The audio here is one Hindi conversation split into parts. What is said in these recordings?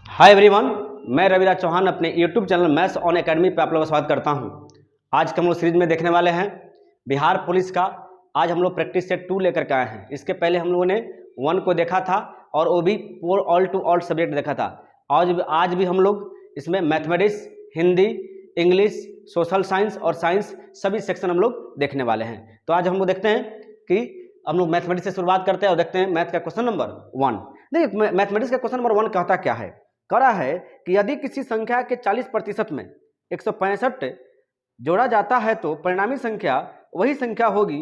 हाय एवरीवन, मैं रविराज चौहान अपने YouTube channel maths on academy पे आप लोगों का स्वागत करता हूं। आज के हम लोग सीरीज में देखने वाले हैं बिहार पुलिस का। आज हम लोग प्रैक्टिस सेट 2 लेकर के आए हैं। इसके पहले हम लोगों ने 1 को देखा था और वो भी ऑल टू ऑल सब्जेक्ट देखा था। आज भी हम लोग इसमें mathematics, Hindi, English, social science और साइंस सभी सेक्शन हम लोग देखने वाले हैं। तो आज हम लोग देखते हैं कि हम लोग मैथमेटिक्स से शुरुआत करते हैं और देखते हैं मैथ का क्वेश्चन नंबर 1। देखिए मैथमेटिक्स का क्वेश्चन नंबर 1 कहता क्या है, कह रहा है कि यदि किसी संख्या के 40% में 165 जोड़ा जाता है तो परिणामी संख्या वही संख्या होगी,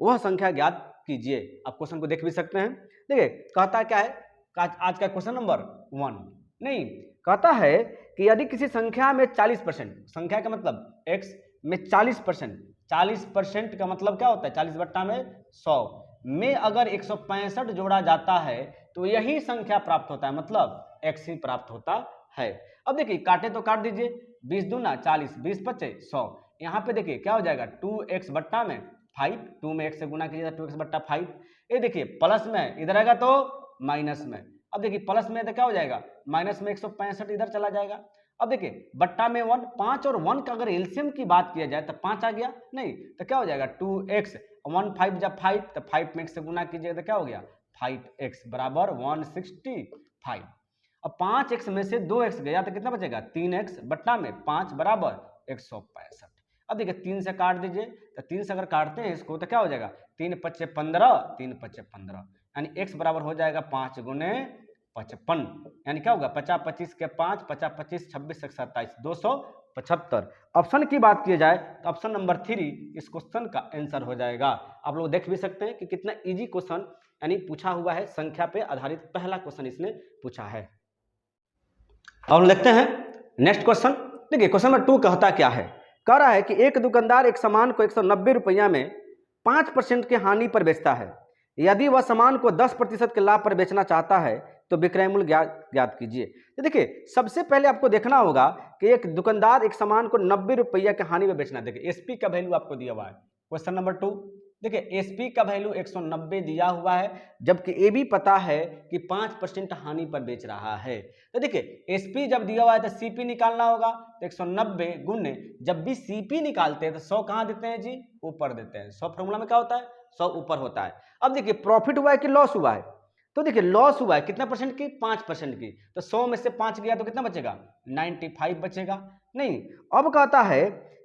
वह संख्या ज्ञात कीजिए। आप क्वेश्चन को देख भी सकते हैं। देखिए कहता क्या है, आज का क्वेश्चन नंबर 1 नहीं, कहता है कि यदि किसी संख्या में 40%, संख्या का मतलब x में 40%, 40% का मतलब क्या होता है 40 बट्टा में 100 में अगर 165 जोड़ा जाता है तो यही संख्या प्राप्त होता है, मतलब x ही प्राप्त होता है। अब देखिए काटे तो काट दीजिए, 20 दूना 40, 20 पचे 100। यहाँ पे देखिए क्या हो जाएगा 2x बट्टा में 5, 2 में x से गुना कीजिए 2x बट्टा 5। ये देखिए प्लस में इधर आएगा तो माइनस में। अब देखिए प्लस में तो क्या हो जाएगा माइनस में 165 इधर चला जाएगा। अब देखिए बट्टा में 1, 5 और 1 का अगर एलसीएम की बात किया जाए तो 5 आ गया, नहीं तो क्या हो जाएगा 2x, 1 5 जब 5 तो 5 में x से गुना कीजिएगा तो क्या हो गया 5x बराबर 165। अब 5x में से 2x गया तो कितना बचेगा 3x बट्टा में 5 बराबर 165। अब देखिए 3 से काट दीजिए, तो 3 से अगर काटते हैं इसको तो क्या हो जाएगा 3 पच्चे 15, 3 पच्चे 15, यानी x बराबर हो जाएगा 5 गुने 55, यानी क्या होगा 50 25 के 5, 50 25 26 27 275। ऑप्शन की बात की जाए तो ऑप्शन नंबर 3 इस क्वेश्चन का आंसर हो जाएगा। आप लोग देख भी सकते हैं कि कितना इजी क्वेश्चन यानी पूछा हुआ है, संख्या पे आधारित पहला क्वेश्चन इसने पूछा है। अब हम देखते हैं नेक्स्ट क्वेश्चन। देखिए क्वेश्चन नंबर 2 कहता क्या है, कह रहा है कि एक दुकानदार एक सामान को 190 रुपया में 5% की हानि पर बेचता है। यदि वह सामान को 10% के लाभ पर बेचना चाहता है तो विक्रय मूल्य ज्ञात कीजिए। तो देखिए सबसे पहले आपको देखना होगा कि एक दुकानदार एक सामान को 90 रुपया की हानि में बेचना। देखिए एसपी का वैल्यू आपको दिया हुआ है क्वेश्चन नंबर 2। देखिए एसपी का वैल्यू 190 दिया हुआ है, जबकि ये भी पता है कि 5% हानि पर बेच रहा है। तो देखिए एसपी जब दिया हुआ है तो सीपी निकालना होगा, तो 190 गुने जब भी सीपी निकालते हैं तो 100 कहाँ देते हैं जी, ऊपर देते हैं। 100 फॉर्मूला में क्या होता है 100 ऊपर होता है। अब देखिए प्रॉफिट हुआ है कि लॉस हुआ है, तो देखिए लॉस हुआ है कितना परसेंट की 5% की, तो 100 में से 5 गया तो कितना बचेगा 95 बचेगा। नहीं अब कहता है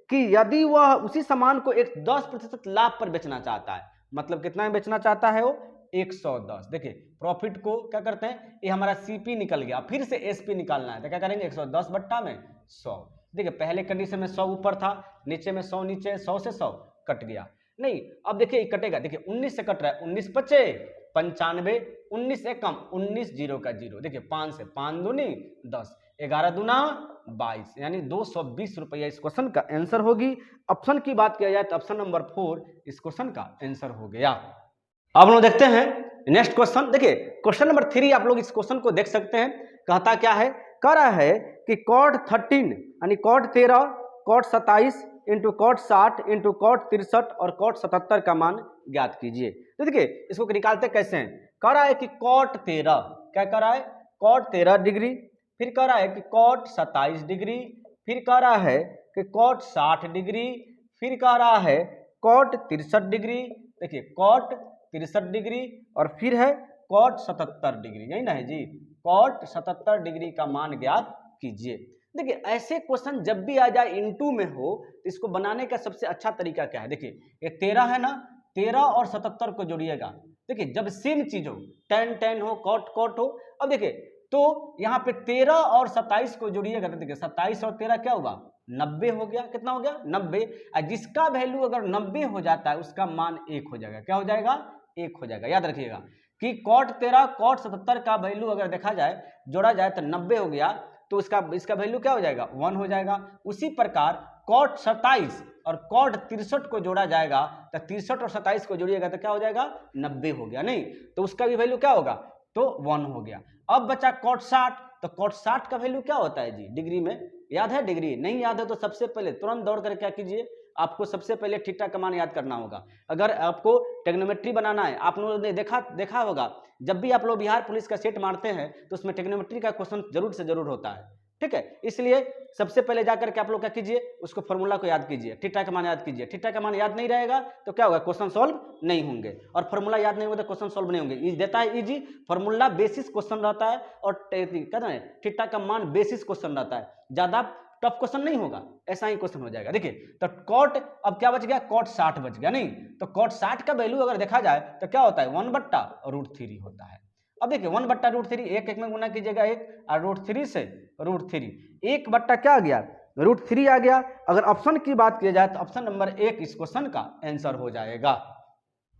कि यदि वह उसी सामान को एक 10% लाभ पर बेचना चाहता है, मतलब कितना में बेचना चाहता है वो 110। देखिए प्रॉफिट को क्या करते हैं, ये हमारा सीपी निकल गया, फिर से एसपी निकालना है तो क्या करेंगे 110 बट्टा में 100। देखिए पहले कंडीशन में 100 ऊपर था, नीचे में 100 नीचे, 100 से 100 कट गया। नहीं अब देखिए कटेगा, देखिए 19 से कट रहा है, 19 पचे 95, 19 से कम 19 जीरो का जीरो। देखिए 5 से 5 दूनी 10, 11 दूना 22, यानी 220 रुपया इस क्वेश्चन का आंसर होगी। ऑप्शन की बात किया जाए तो ऑप्शन नंबर 4 इस क्वेश्चन का आंसर हो गया। अब हम लोग देखते हैं नेक्स्ट क्वेश्चन। देखिए क्वेश्चन नंबर 3 आप लोग इस क्वेश्चन को देख सकते हैं। कहता क्या है, कह रहा है कि cot 13 यानी cot 13, cot 27 into cot 60 into cot 63 और cot 77 का मान ज्ञात कीजिए। तो देखिए इसको निकालते कैसे हैं, कह रहा है कि cot 13 क्या कर रहा है cot 13 डिग्री, फिर कह रहा है कि cot 27 डिग्री, फिर कह रहा है कि cot 60 डिग्री, फिर कह रहा है cot 63 डिग्री। देखिए cot 63 डिग्री और फिर है cot 77 डिग्री, यही ना है जी, cot 77 डिग्री का मान ज्ञात कीजिए। देखिए ऐसे क्वेश्चन जब भी आ जाए इनटू में हो तो इसको बनाने का सबसे अच्छा तरीका क्या है, देखिए ये 13 है ना, 13 और 77 को जोड़िएगा। देखिए जब सेम चीज हो, tan tan हो, cot cot हो। अब देखिए तो यहाँ पे 13 और 27 को जोड़िएगा तो देखिए 27 और 13 क्या होगा 90 हो गया। कितना हो गया 90। जिसका वैल्यू अगर 90 हो जाता है उसका मान 1 हो जाएगा। क्या हो जाएगा 1 हो जाएगा। याद रखिएगा कि cot 13 cot 77 का वैल्यू अगर देखा जाए जोड़ा जाए तो 90 हो गया, तो इसका वैल्यू क्या हो जाएगा 1 हो जाएगा। उसी प्रकार cot 27 और cot 63 को जोड़ा जाएगा तो 63 और 27 को जोड़िएगा तो क्या हो जाएगा 90 हो गया, नहीं तो उसका भी वैल्यू क्या होगा तो 1 हो गया। अब बचा cot 60, तो cot 60 का वैल्यू क्या होता है जी डिग्री में, याद है डिग्री, नहीं याद है तो सबसे पहले तुरंत दौड़ कर क्या कीजिए आपको सबसे पहले थीटा का मान याद करना होगा। अगर आपको ट्रिग्नोमेट्री बनाना है, आप लोगों ने देखा होगा, जब भी आप लोग बिहार पुलिस का सेट मारते हैं तो उसमें ट्रिग्नोमेट्री का क्वेश्चन जरूर से जरूर होता है, ठीक है। इसलिए सबसे पहले जाकर के आप लोग क्या कीजिए, उसको फॉर्मूला को याद कीजिए, थीटा का मान याद कीजिए। थीटा का मान याद नहीं रहेगा तो क्या होगा, क्वेश्चन सॉल्व नहीं होंगे, और फॉर्मूला याद नहीं होगा तो क्वेश्चन सॉल्व नहीं होंगे। ये देता है इजी, फॉर्मूला बेसिस क्वेश्चन रहता है, और कहते हैं थीटा का मान बेसिस क्वेश्चन रहता है, ज्यादा टफ क्वेश्चन नहीं होगा, ऐसा ही क्वेश्चन हो जाएगा। देखिए तो कॉट अब क्या बच गया, कॉट 60 बच गया, नहीं तो कॉट 60 का वैल्यू अगर देखा जाए तो क्या होता है, 1/√3 होता है। अब देखिए 1/√3, एक में गुना कीजिएगा एक, और √3 से √3, 1 क्या आ गया, √3 आ गया। अगर ऑप्शन की बात की जाए तो ऑप्शन नंबर 1 इस क्वेश्चन का आंसर हो जाएगा।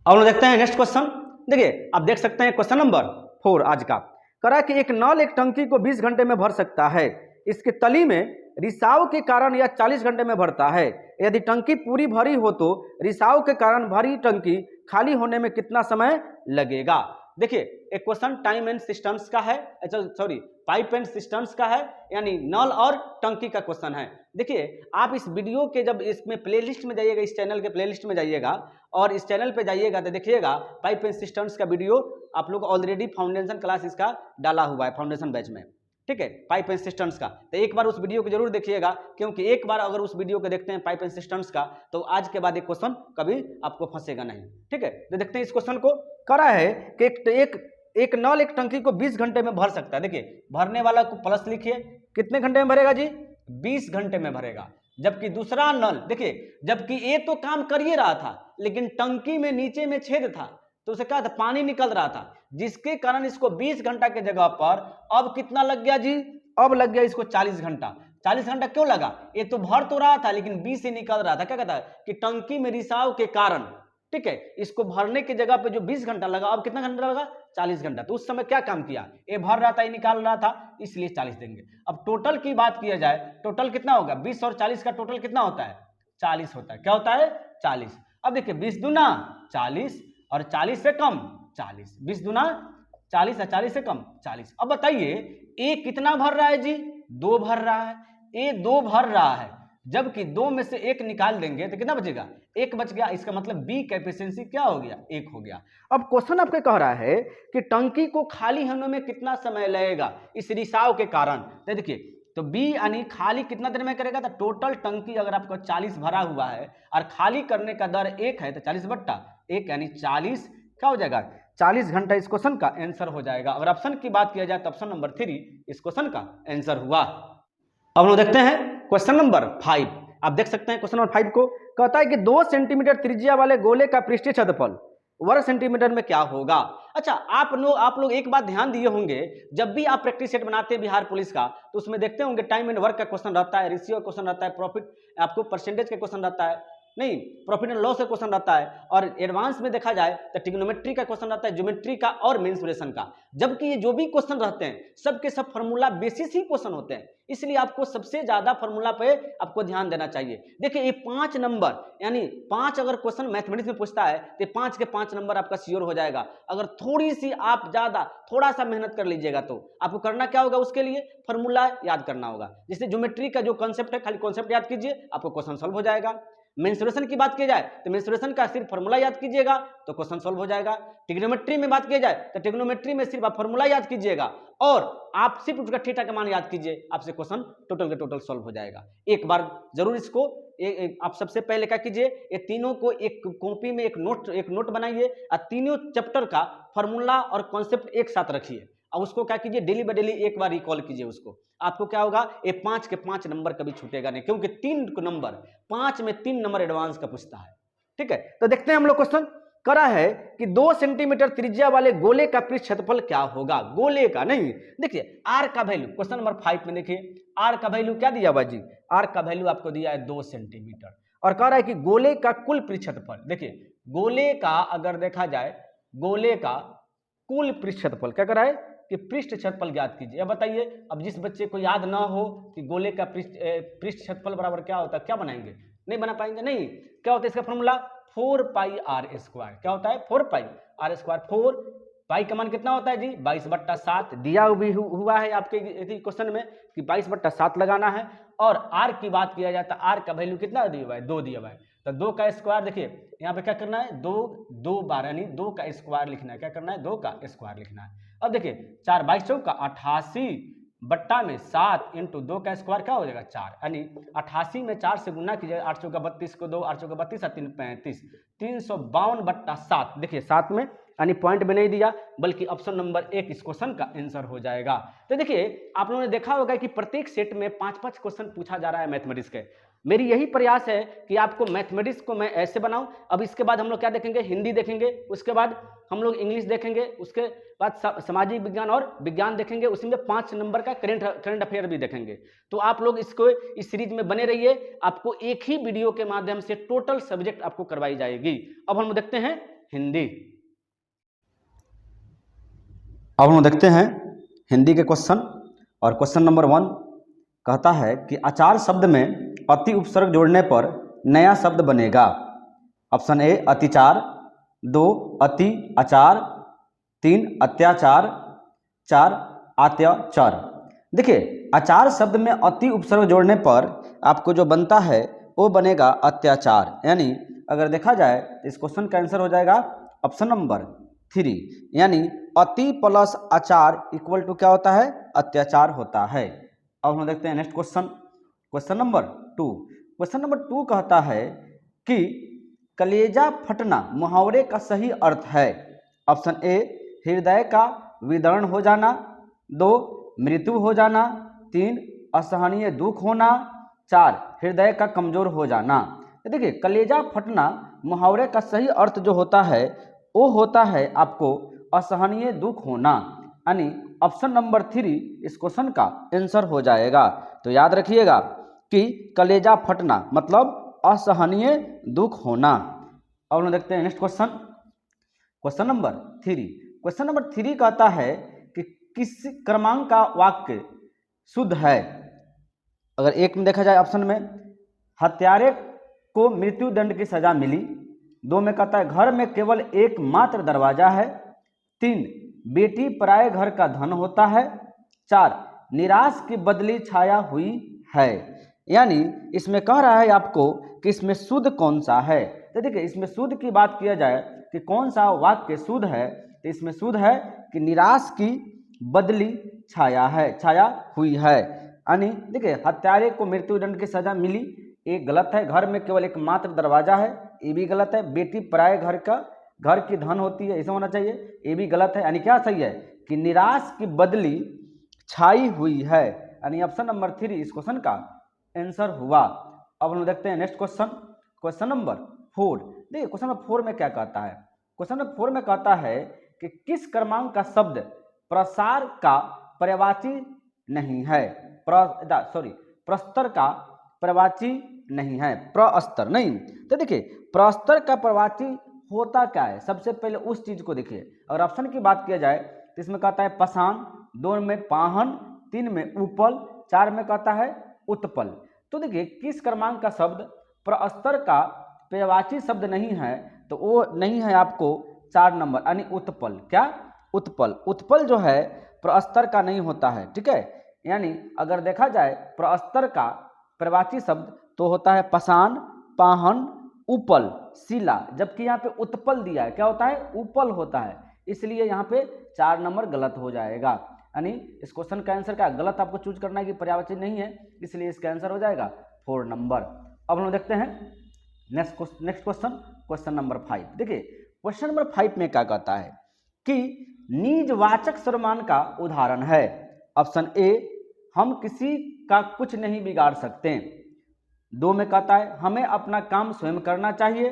अब हम देखते हैं नेक्स्ट क्वेश्चन। देखिए आप देख सकते हैं क्वेश्चन नंबर 4 आज का, करा कि एक नल एक टंकी को 20 घंटे में भर सकता है, इसके तली में रिसाव के कारण यह 40 घंटे में भरता है। यदि टंकी पूरी भरी हो तो रिसाव के कारण भरी टंकी खाली होने में कितना समय लगेगा। देखिए एक क्वेश्चन टाइम एंड सिस्टम्स का है, सॉरी पाइप एंड सिस्टम्स का है, यानी नल और टंकी का क्वेश्चन है। देखिए आप इस वीडियो के जब इसमें प्लेलिस्ट में जाइएगा, इस चैनल के प्लेलिस्ट में जाइएगा और इस चैनल पे जाइएगा तो देखिएगा पाइप एंड सिस्टम्स का वीडियो आप लोग ऑलरेडी फाउंडेशन क्लास इसका डाला हुआ है फाउंडेशन बैच में, ठीक है, पाइप एंड सिस्टम्स का। तो एक बार उस वीडियो को जरूर देखिएगा, क्योंकि एक बार अगर उस वीडियो को देखते हैं पाइप एंड सिस्टम्स का तो आज के बाद एक क्वेश्चन कभी आपको फंसेगा नहीं, ठीक है। तो देखते हैं इस क्वेश्चन को, करा है कि एक नल एक टंकी को 20 घंटे में भर सकता है। देखिए भरने वाला को प्लस लिखिए, कितने घंटे में भरेगा जी, 20 घंटे में भरेगा। जबकि दूसरा नल, देखिए जबकि ये तो काम कर ही रहा था लेकिन टंकी में नीचे में छेद था तो उसे क्या था, पानी निकल रहा था, जिसके कारण इसको 20 घंटा के जगह पर अब कितना लग गया जी, अब लग गया इसको 40 घंटा। 40 घंटा क्यों लगा, ये तो भर तो रहा था लेकिन 20 से निकल रहा था। क्या कहता है कि टंकी में रिसाव के कारण, ठीक है, इसको भरने की जगह पे जो 20 घंटा लगा, अब कितना घंटा लगा, 40 घंटा। तो उस समय क्या काम किया, ये भर रहा था, ये निकाल रहा था, इसलिए 40 देंगे। अब टोटल की बात किया जाए, टोटल कितना होगा, 20 और 40 का टोटल कितना होता है, 40 होता है। क्या होता है, 40। अब देखिए 20 दूना 40 और 40 से कम 40, 20 दूना 40 और 40 से कम 40। अब बताइए ए कितना भर रहा है जी, 2 भर रहा है, ए 2 भर रहा है, जबकि 2 में से 1 निकाल देंगे तो कितना बचेगा, 1 बच गया। इसका मतलब बी का एफिशिएंसी क्या हो गया, 1 हो गया। अब क्वेश्चन आपके कह रहा है कि टंकी को खाली होने में कितना समय लगेगा इस रिसाव के कारण। तो देखिए तो बी यानी खाली कितना देर में करेगा, तो टोटल टंकी अगर आपको 40 भरा हुआ है और खाली करने का दर 1 है तो 40/1 यानी 40 क्या हो जाएगा, 40 घंटा इस क्वेश्चन का आंसर हो जाएगा। अगर ऑप्शन की बात किया जाए तो ऑप्शन नंबर 3 इस क्वेश्चन का आंसर हुआ। अब हम देखते हैं क्वेश्चन नंबर 5। आप देख सकते हैं क्वेश्चन नंबर 5 को, कहता है कि 2 सेंटीमीटर त्रिज्या वाले गोले का पृष्ठीय क्षेत्रफल वर्ग सेंटीमीटर में क्या होगा। अच्छा आप लोग एक बात ध्यान दिए होंगे, जब भी आप प्रैक्टिस सेट बनाते हैं बिहार पुलिस का तो उसमें देखते होंगे टाइम एंड वर्क का क्वेश्चन रहता है, रेशियो का क्वेश्चन रहता है, प्रॉफिट आपको परसेंटेज का क्वेश्चन रहता है, नहीं प्रॉफिट एंड लॉस का क्वेश्चन रहता है, और एडवांस में देखा जाए तो ट्रिग्नोमेट्री का क्वेश्चन रहता है, ज्योमेट्री का और मेंसुरेशन का। जबकि ये जो भी क्वेश्चन रहते हैं सबके सब फॉर्मूला बेसिस ही क्वेश्चन होते हैं, इसलिए आपको सबसे ज्यादा फॉर्मूला पे आपको ध्यान देना चाहिए। देखिए ये 5 नंबर यानी 5 अगर क्वेश्चन मैथमेटिक्स में पूछता है तो 5 के 5 नंबर आपका श्योर हो जाएगा। अगर थोड़ी सी आप ज्यादा थोड़ा सा मेहनत कर लीजिएगा तो आपको करना क्या होगा, उसके लिए फॉर्मूला याद करना होगा। जैसे ज्योमेट्री का जो कॉन्सेप्ट है खाली कॉन्सेप्ट याद कीजिए, आपको क्वेश्चन सॉल्व हो जाएगा। मेंसुरेशन की बात की जाए तो मेंसुरेशन का सिर्फ फॉर्मूला याद कीजिएगा तो क्वेश्चन सॉल्व हो जाएगा। ट्रिग्नोमेट्री में बात की जाए तो ट्रिग्नोमेट्री में सिर्फ आप फॉर्मूला याद कीजिएगा और आप सिर्फ उसका थीटा का मान याद कीजिए, आपसे क्वेश्चन टोटल के टोटल सॉल्व हो जाएगा। एक बार जरूर इसको आप सबसे पहले क्या कीजिए, ये तीनों को एक कॉपी में एक नोट बनाइए और तीनों चैप्टर का फॉर्मूला और कॉन्सेप्ट एक साथ रखिए और उसको क्या कीजिए, डेली बाय डेली एक बार रिकॉल कीजिए उसको। आपको क्या होगा, ये 5 के 5 नंबर कभी छूटेगा नहीं, क्योंकि 3 नंबर 5 में 3 नंबर एडवांस का पूछता है। ठीक है, तो देखते हैं हम लोग क्वेश्चन करा है कि 2 सेंटीमीटर त्रिज्या वाले गोले का पृष्ठ क्षेत्रफल क्या होगा, गोले का नहीं। देखिए आर का वैल्यू क्वेश्चन नंबर 5 में देखिए आर का वैल्यू क्या दिया हुआ जी, आर का वैल्यू आपको दिया है 2 सेंटीमीटर और कह रहा है कि गोले का कुल पृष्ठ क्षेत्रफल। देखिए गोले का अगर देखा जाए, गोले का कुल पृष्ठ क्षेत्रफल क्या कर रहा है कि पृष्ठ क्षेत्रफल ज्ञात कीजिए। अब बताइए, अब जिस बच्चे को याद ना हो कि गोले का पृष्ठ क्षेत्रफल बराबर क्या होता है, क्या बनाएंगे, नहीं बना पाएंगे। नहीं, क्या होता है इसका फॉर्मूला 4πr²। क्या होता है 4πr²। 4 पाई का मान कितना होता है जी 22/7 दिया भी हुआ है आपके क्वेश्चन में कि 22/7 लगाना है। और आर की बात किया जाता है, आर का वैल्यू कितना दिया हुआ है 2 दिया हुआ है। तो 2 का स्क्वायर देखिए यहाँ पे क्या करना है, 2 बार यानी 2 का स्क्वायर लिखना है। क्या करना है, 2 का स्क्वायर लिखना है। अब देखिए 4 22 चौका 88 बट्टा में 7 इंटू 2 का स्क्वायर क्या हो जाएगा 4, यानी 88 में 4 से गुना कीजिए, 8 चौका 32 को 2, 8 चौका 32 और 3 35, 352 बट्टा 7। देखिए 7 में यानी पॉइंट में नहीं दिया, बल्कि ऑप्शन नंबर 1 इस क्वेश्चन का आंसर हो जाएगा। तो देखिए आप लोगों ने देखा होगा कि प्रत्येक सेट में 5-5 क्वेश्चन पूछा जा रहा है मैथमेटिक्स के। मेरी यही प्रयास है कि आपको मैथमेटिक्स को मैं ऐसे बनाऊं। अब इसके बाद हम लोग क्या देखेंगे, हिंदी देखेंगे, उसके बाद हम लोग इंग्लिश देखेंगे, उसके बाद सामाजिक विज्ञान और विज्ञान देखेंगे, उसी में 5 नंबर का करंट अफेयर भी देखेंगे। तो आप लोग इसको इस सीरीज में बने रहिए, आपको एक ही वीडियो के माध्यम से टोटल सब्जेक्ट आपको करवाई जाएगी। अब हम देखते हैं हिंदी। अब हम देखते हैं हिंदी के क्वेश्चन, और क्वेश्चन नंबर 1 कहता है कि आचार शब्द में अति उपसर्ग जोड़ने पर नया शब्द बनेगा। ऑप्शन ए अतिचार, 2 अति आचार, 3 अत्याचार, 4 अत्याचार। देखिए आचार शब्द में अति उपसर्ग जोड़ने पर आपको जो बनता है वो बनेगा अत्याचार, यानी अगर देखा जाए इस क्वेश्चन का आंसर हो जाएगा ऑप्शन नंबर 3, यानी अति प्लस आचार इक्वल टू क्या होता है, अत्याचार होता है। अब हम देखते हैं next question, question number 2। Question number 2 कहता है कि कलेजा फटना मुहावरे का सही अर्थ है। ऑप्शन ए हृदय का विदर्ण हो जाना, 2 मृत्यु हो जाना, 3 असहनीय दुख होना, 4 हृदय का कमजोर हो जाना। देखिए कलेजा फटना मुहावरे का सही अर्थ जो होता है वो होता है आपको असहनीय दुख होना, यानी ऑप्शन नंबर 3 इस क्वेश्चन का आंसर हो जाएगा। तो याद रखिएगा कि कलेजा फटना मतलब असहनीय दुख होना। अब हम देखते हैं next question, question number 3। Question number 3 कहता है कि किस क्रमांक का वाक्य शुद्ध है। अगर एक में देखा जाए ऑप्शन में हत्यारे को मृत्यु दंड की सजा मिली, 2 में कहता है घर में केवल एक मात्र दरवाजा है, 3 बेटी पराये घर का धन होता है, 4 निराश की बदली छाया हुई है। यानी इसमें कह रहा है आपको कि इसमें शुद्ध कौन सा है। तो देखिए इसमें शुद्ध की बात किया जाए कि कौन सा वाक्य शुद्ध है, तो इसमें शुद्ध है कि निराश की बदली छाया है, छाया हुई है। यानी देखिए हत्यारे को मृत्युदंड की सजा मिली, एक गलत है, घर में केवल एक मात्र दरवाजा है, ये भी गलत है, बेटी पराये घर की धन होती है, ऐसा होना चाहिए, ये भी गलत है। यानी क्या सही है कि निराश की बदली छाई हुई है, यानी ऑप्शन नंबर 3 इस क्वेश्चन का आंसर हुआ। अब हम देखते हैं नेक्स्ट क्वेश्चन, क्वेश्चन नंबर 4। देखिए क्वेश्चन नंबर 4 में क्या कहता है, क्वेश्चन नंबर 4 में कहता है कि किस क्रमांक का शब्द प्रसार का पर्यायवाची नहीं है। प्रस्तर का पर्यायवाची नहीं है, प्रस्तर नहीं। तो देखिए प्रस्तर का पर्यायवाची होता क्या है, सबसे पहले उस चीज को देखिए। अगर ऑप्शन की बात किया जाए तो इसमें कहता है पाषाण, 2 में पाहन, 3 में उपल, 4 में कहता है उत्पल। तो देखिए किस क्रमांक का शब्द प्रस्तर का पर्यायवाची शब्द नहीं है, तो वो नहीं है आपको 4 नंबर, यानी उत्पल। क्या उत्पल, उत्पल जो है प्रस्तर का नहीं होता है, ठीक है। यानी अगर देखा जाए प्रस्तर का पर्यायवाची शब्द तो होता है पाषाण, पाहन, उपल, शिला, जबकि यहाँ पे उत्पल दिया है, क्या होता है उपल होता है, इसलिए यहाँ पे 4 नंबर गलत हो जाएगा। यानी इस क्वेश्चन का आंसर क्या गलत आपको चूज करना है कि पर्यायवाची नहीं है, इसलिए इसका आंसर हो जाएगा 4 नंबर। अब हम देखते हैं नेक्स्ट क्वेश्चन, क्वेश्चन नंबर 5। देखिए क्वेश्चन नंबर 5 में क्या कहता है कि निजवाचक सर्वनाम का उदाहरण है। ऑप्शन ए हम किसी का कुछ नहीं बिगाड़ सकते, 2 में कहता है हमें अपना काम स्वयं करना चाहिए,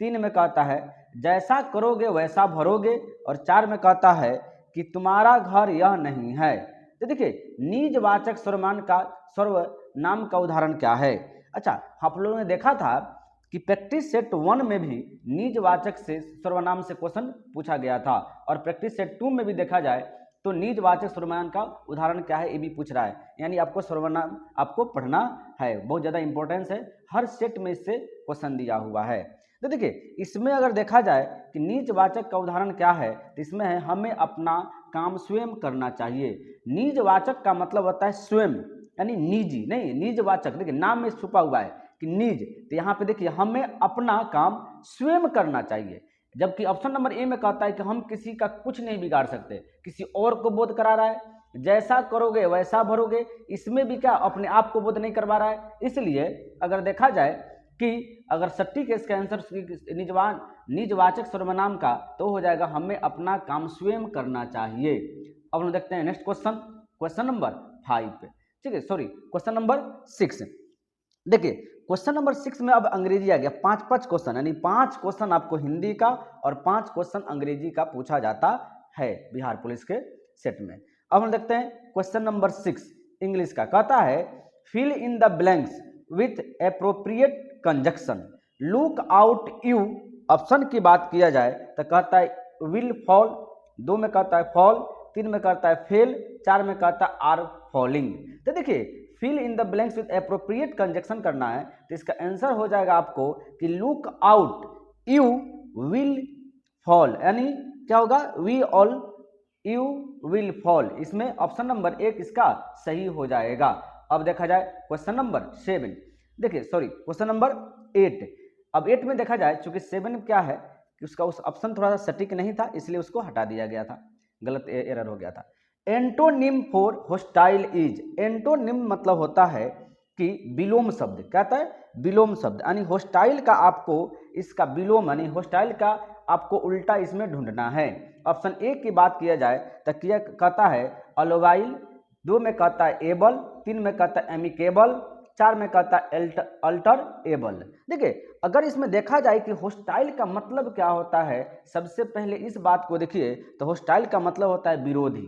3 में कहता है जैसा करोगे वैसा भरोगे, और 4 में कहता है कि तुम्हारा घर यह नहीं है। तो देखिए निजवाचक सर्वनाम का उदाहरण क्या है। अच्छा आप लोगों ने देखा था कि प्रैक्टिस सेट 1 में भी निजवाचक से सर्वनाम से क्वेश्चन पूछा गया था, और प्रैक्टिस सेट 2 में भी देखा जाए तो निजवाचक सर्वनाम का उदाहरण क्या है ये भी पूछ रहा है। यानी आपको सर्वनाम आपको पढ़ना है, बहुत ज़्यादा इंपॉर्टेंस है, हर सेट में इससे क्वेश्चन दिया हुआ है। तो देखिए इसमें अगर देखा जाए कि निजवाचक का उदाहरण क्या है, तो इसमें है हमें अपना काम स्वयं करना चाहिए। निजवाचक का मतलब होता है स्वयं, यानी निजी नहीं, निजवाचक देखिए नाम में छुपा हुआ है, कि निज, तो यहाँ पे देखिए हमें अपना काम स्वयं करना चाहिए, जबकि ऑप्शन नंबर ए में कहता है कि हम किसी का कुछ नहीं बिगाड़ सकते, किसी और को बोध करा रहा है, जैसा करोगे वैसा भरोगे, इसमें भी क्या अपने आप को बोध नहीं करवा रहा है। इसलिए अगर देखा जाए कि अगर सटीक इसका आंसर निजवाचक सर्वनाम का तो हो जाएगा हमें अपना काम स्वयं करना चाहिए। अब हम देखते हैं नेक्स्ट क्वेश्चन, क्वेश्चन नंबर 5, ठीक है, सॉरी क्वेश्चन नंबर 6। देखिए क्वेश्चन नंबर 6 में अब अंग्रेजी आ गया, 5 क्वेश्चन, यानी 5 क्वेश्चन आपको हिंदी का और 5 क्वेश्चन अंग्रेजी का पूछा जाता है बिहार पुलिस के सेट में। अब हम देखते हैं क्वेश्चन नंबर 6 इंग्लिश का, कहता है fill in the blanks with appropriate conjunction, look out you. Option की बात किया जाए तो कहता है विल फॉल, 2 में कहता है फॉल, 3 में कहता है फेल, 4 में कहता है आर फॉलिंग। तो देखिए fill in the blanks with appropriate conjunction करना है, तो इसका आंसर हो जाएगा आपको कि look out you will fall, यानी क्या होगा, we all you will fall. इसमें ऑप्शन नंबर 1 इसका सही हो जाएगा। अब देखा जाए क्वेश्चन नंबर 7, देखिए सॉरी क्वेश्चन नंबर 8। अब 8 में देखा जाए चूंकि 7 क्या है कि उसका उस ऑप्शन थोड़ा सा सटीक नहीं था, इसलिए उसको हटा दिया गया था, गलत एरर हो गया था। Antonym for hostile is, antonym मतलब होता है कि विलोम शब्द, कहता है विलोम शब्द, यानी होस्टाइल का आपको इसका विलोम यानी होस्टाइल का आपको उल्टा इसमें ढूंढना है। ऑप्शन ए की बात किया जाए तो किया कहता है अलोवाइल, 2 में कहता है एबल, 3 में कहता है एमिकेबल, 4 में कहता है अल्टर एबल। देखिए अगर इसमें देखा जाए कि होस्टाइल का मतलब क्या होता है, सबसे पहले इस बात को देखिए तो होस्टाइल का मतलब होता है विरोधी।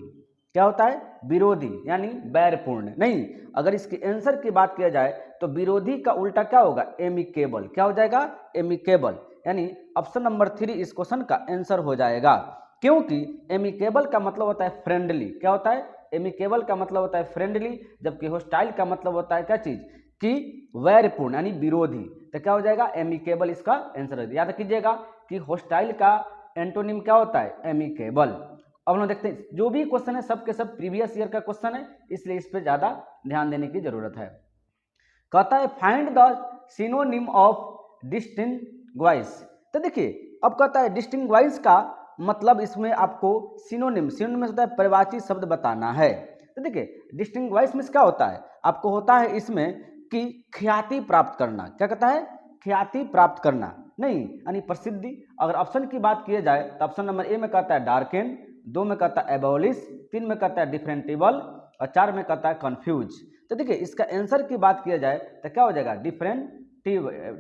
क्या होता है, विरोधी, यानी बैरपूर्ण नहीं। अगर इसके आंसर की बात किया जाए तो विरोधी का उल्टा क्या होगा, एमिकेबल। क्या हो जाएगा, एमिकेबल, यानी ऑप्शन नंबर 3 इस क्वेश्चन का आंसर हो जाएगा, क्योंकि एमिकेबल का मतलब होता है फ्रेंडली। क्या होता है, एमिकेबल का मतलब होता है फ्रेंडली, जबकि होस्टाइल का मतलब होता है क्या चीज, कि वैरपूर्ण यानी विरोधी। तो क्या हो जाएगा, एमिकेबल इसका आंसर है। याद कीजिएगा कि होस्टाइल का एंटोनिम क्या होता है, एमिकेबल। अब हम देखते हैं जो भी क्वेश्चन है सब के सब प्रीवियस ईयर का क्वेश्चन है, इसलिए इस पर ज्यादा ध्यान देने की जरूरत है। कहता है find the synonym of distinguish. तो देखिए अब कहता है डिस्टिंग्विश का मतलब इसमें आपको सिनोनिम होता है परिवाची शब्द बताना है। तो देखिए डिस्टिंग्विश में क्या होता है, आपको होता है इसमें कि ख्याति प्राप्त करना। क्या कहता है, ख्याति प्राप्त करना नहीं, यानी प्रसिद्धि। अगर ऑप्शन की बात किया जाए तो ऑप्शन नंबर ए में कहता है डार्केन, 2 में कहता है एबोलिश, 3 में कहता है डिफरेंटेबल और 4 में कहता है कंफ्यूज। तो देखिए इसका आंसर की बात किया जाए तो क्या हो जाएगा,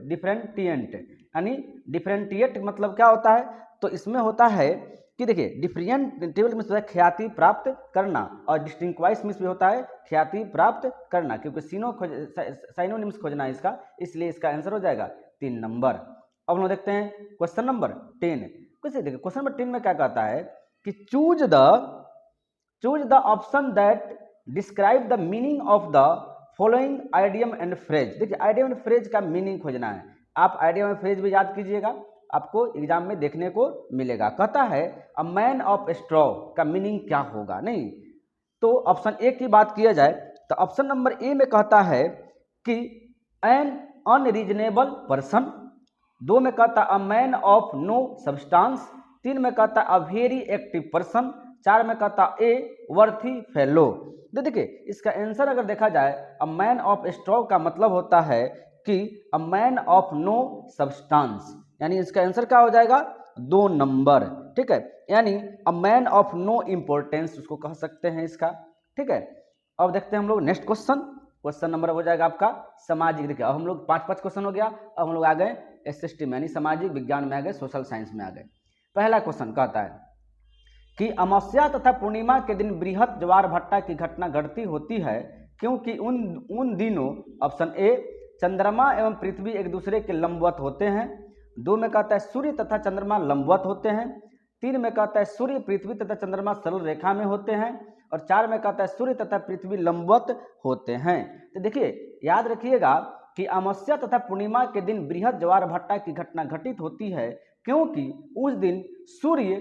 डिफरेंटिएंट, यानी डिफरेंटिएट मतलब क्या होता है, तो इसमें होता है कि देखिए डिफरेंटेबल में होता है ख्याति प्राप्त करना और डिस्टिंग्विश में भी होता है ख्याति प्राप्त करना, क्योंकि साइनोनिम्स खोजना है इसका, इसलिए इसका आंसर हो जाएगा 3 नंबर। अब हम देखते हैं क्वेश्चन नंबर 10। देखिए क्वेश्चन नंबर 10 में क्या कहता है कि choose the option that describe the meaning of the following idiom and phrase. देखिए आइडियम एंड फ्रेज का मीनिंग खोजना है। आप आइडियम एंड फ्रेज भी याद कीजिएगा, आपको एग्जाम में देखने को मिलेगा। कहता है अ मैन ऑफ स्ट्रॉ का मीनिंग क्या होगा, नहीं तो ऑप्शन ए की बात किया जाए तो ऑप्शन नंबर ए में कहता है कि एन अनरीजनेबल पर्सन, 2 में कहता है a man of no substance, 3 में कहता है अ वेरी एक्टिव पर्सन, 4 में कहता है ए वर्थी फेलो। तो देखिए इसका आंसर अगर देखा जाए अ मैन ऑफ स्ट्रॉ का मतलब होता है कि a man of no substance, यानी इसका आंसर क्या हो जाएगा, 2 नंबर। ठीक है, यानी a man of no importance उसको कह सकते हैं इसका। ठीक है, अब देखते हैं हम लोग नेक्स्ट क्वेश्चन। क्वेश्चन नंबर हो जाएगा आपका सामाजिक। देखिए अब हम लोग 5 क्वेश्चन हो गया, अब हम लोग आ गए एसएसटी में यानी सामाजिक विज्ञान में आ गए, सोशल साइंस में आ गए। पहला क्वेश्चन कहता है कि अमावस्या तथा पूर्णिमा के दिन बृहत ज्वार भट्टा की घटना घटती होती है क्योंकि उन दिनों ऑप्शन ए चंद्रमा एवं पृथ्वी एक दूसरे के लंबवत होते हैं, 2 में कहता है सूर्य तथा चंद्रमा लंबवत होते हैं, 3 में कहता है सूर्य पृथ्वी तथा चंद्रमा सरल रेखा में होते हैं और 4 में कहता है सूर्य तथा पृथ्वी लंबवत होते हैं। तो देखिए याद रखिएगा कि अमावस्या तथा पूर्णिमा के दिन बृहत ज्वार भट्टा की घटना घटित होती है क्योंकि उस दिन सूर्य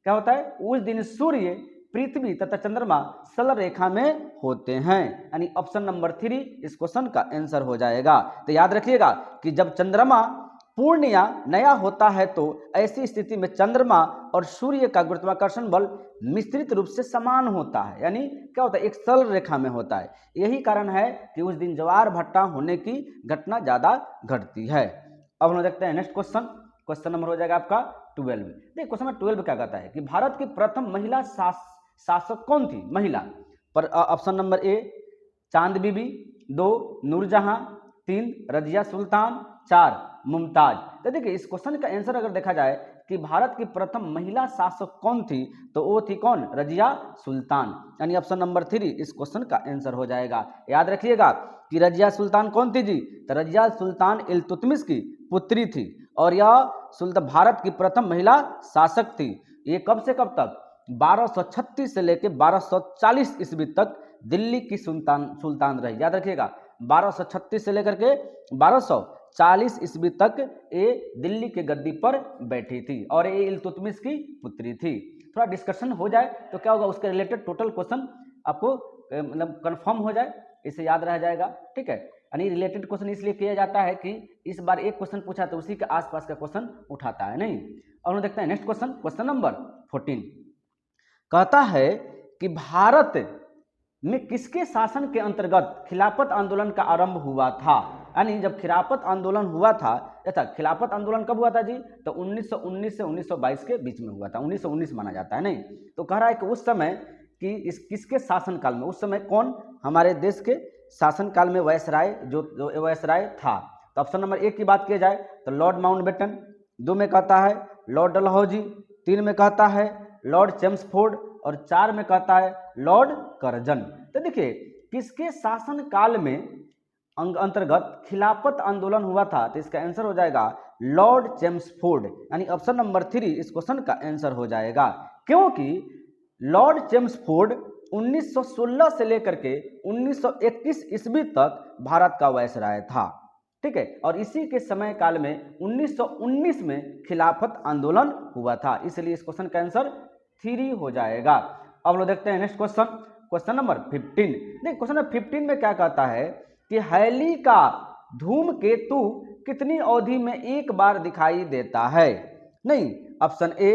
क्या होता है, उस दिन सूर्य पृथ्वी तथा चंद्रमा सरल रेखा में होते हैं, यानी ऑप्शन नंबर 3 इस क्वेश्चन का आंसर हो जाएगा। तो याद रखिएगा कि जब चंद्रमा पूर्ण या नया होता है तो ऐसी स्थिति में चंद्रमा और सूर्य का गुरुत्वाकर्षण बल मिश्रित रूप से समान होता है, यानी क्या होता है, एक सरल रेखा में होता है। यही कारण है कि उस दिन ज्वार भाटा होने की घटना ज्यादा घटती है। अब हम देखते हैं नेक्स्ट क्वेश्चन। क्वेश्चन नंबर हो जाएगा आपका 12। देखिए क्वेश्चन नंबर 12 क्या कहता है कि भारत की प्रथम महिला शासक कौन थी? महिला पर ऑप्शन नंबर ए चांद बीबी, 2 नूरजहां, 3 रजिया सुल्तान, 4 मुमताज। तो देखिए इस क्वेश्चन का आंसर अगर देखा जाए कि भारत की प्रथम महिला शासक कौन थी तो वो थी कौन? रजिया सुल्तान, यानी ऑप्शन नंबर 3 इस क्वेश्चन का आंसर हो जाएगा। याद रखिएगा कि रजिया सुल्तान कौन थी जी? तो रजिया सुल्तान इल्तुतमिश की पुत्री थी और यह भारत की प्रथम महिला शासक थी। ये कब से कब तक? 1236 से लेकर 1240 ईस्वी तक दिल्ली की सुल्तान रही। याद रखिएगा 1236 से लेकर के 1240 ईस्वी तक ये दिल्ली के गद्दी पर बैठी थी और ये इल्तुतमिश की पुत्री थी। थोड़ा डिस्कशन हो जाए तो क्या होगा, उसके रिलेटेड टोटल क्वेश्चन आपको मतलब कंफर्म हो जाए, इसे याद रह जाएगा। ठीक है, यानी रिलेटेड क्वेश्चन इसलिए किया जाता है कि इस बार एक क्वेश्चन पूछा तो उसी के आसपास का क्वेश्चन उठाता है नहीं। और हम देखते हैं नेक्स्ट क्वेश्चन। क्वेश्चन नंबर 14 कहता है कि भारत में किसके शासन के अंतर्गत खिलाफत आंदोलन का आरंभ हुआ था? यानी जब खिलाफत आंदोलन हुआ था, अच्छा खिलाफत आंदोलन कब हुआ था जी? तो 1919 से 1922 के बीच में हुआ था, 1919 माना जाता है नहीं। तो कह रहा है कि उस समय कि इस किसके शासनकाल में, उस समय कौन हमारे देश के शासनकाल में वायसराय जो वायसराय था? तो ऑप्शन नंबर 1 की बात की जाए तो लॉर्ड माउंटबेटन, 2 में कहता है लॉर्ड डलहौजी, 3 में कहता है लॉर्ड चेम्सफोर्ड और 4 में कहता है लॉर्ड कर्जन। तो देखिए किसके शासन काल में अंतर्गत खिलाफत आंदोलन हुआ था? तो इसका आंसर हो जाएगा लॉर्ड चेम्सफोर्ड, यानी ऑप्शन नंबर 3 इस क्वेश्चन का आंसर हो जाएगा। क्योंकि लॉर्ड चेम्सफोर्ड 1916 से लेकर के 1931 ईस्वी तक भारत का वायसराय था। ठीक है, और इसी के समय काल में 1919 में खिलाफत आंदोलन हुआ था, इसलिए इस क्वेश्चन का आंसर 3 हो जाएगा। अब लोग देखते हैं नेक्स्ट क्वेश्चन। Question number 15। देखिए क्वेश्चन नंबर 15 में क्या कहता है कि हैली का धूमकेतु कितनी अवधि में एक बार दिखाई देता है? नहीं, ऑप्शन ए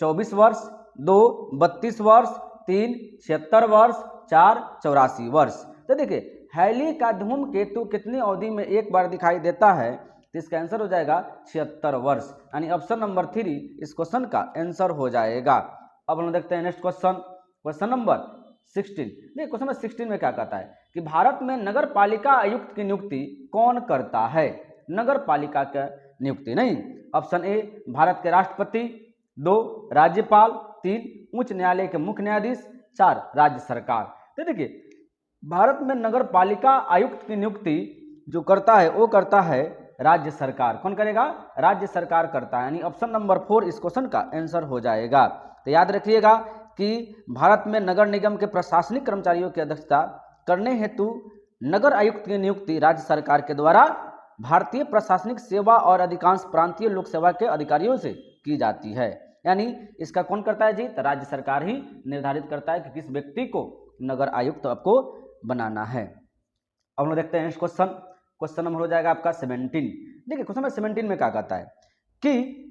24 वर्ष, 2 32 वर्ष, 3 76 वर्ष, 4 84 वर्ष। तो देखिए हैली का धूमकेतु कितनी अवधि में एक बार दिखाई देता है? तो इसका आंसर हो जाएगा 76 वर्ष, यानी ऑप्शन नंबर 3 इस क्वेश्चन का आंसर हो जाएगा। अब हम देखते हैं नेक्स्ट क्वेश्चन। Question number 16। देखिए क्वेश्चन नंबर 16 में क्या कहता है कि भारत में नगर पालिका आयुक्त की नियुक्ति कौन करता है? नगर पालिका का नियुक्ति नहीं, ऑप्शन ए भारत के राष्ट्रपति, 2 राज्यपाल, 3 उच्च न्यायालय के मुख्य न्यायाधीश, 4 राज्य सरकार। तो देखिए भारत में नगर पालिका आयुक्त की नियुक्ति जो करता है वो करता है राज्य सरकार। कौन करेगा? राज्य सरकार करता है, यानी ऑप्शन नंबर 4 इस क्वेश्चन का आंसर हो जाएगा। तो याद रखिएगा कि भारत में नगर निगम के प्रशासनिक कर्मचारियों की अध्यक्षता करने हेतु नगर आयुक्त की नियुक्ति राज्य सरकार के द्वारा भारतीय प्रशासनिक सेवा और अधिकांश प्रांतीय लोक सेवा के अधिकारियों से की जाती है। यानी इसका कौन करता है जी? तो राज्य सरकार ही निर्धारित करता है कि किस व्यक्ति को नगर आयुक्त आपको बनाना है। अब हम देखते हैं नेक्स्ट क्वेश्चन। क्वेश्चन नंबर हो जाएगा आपका 17। देखिए क्वेश्चन नंबर 17 में क्या कहता है कि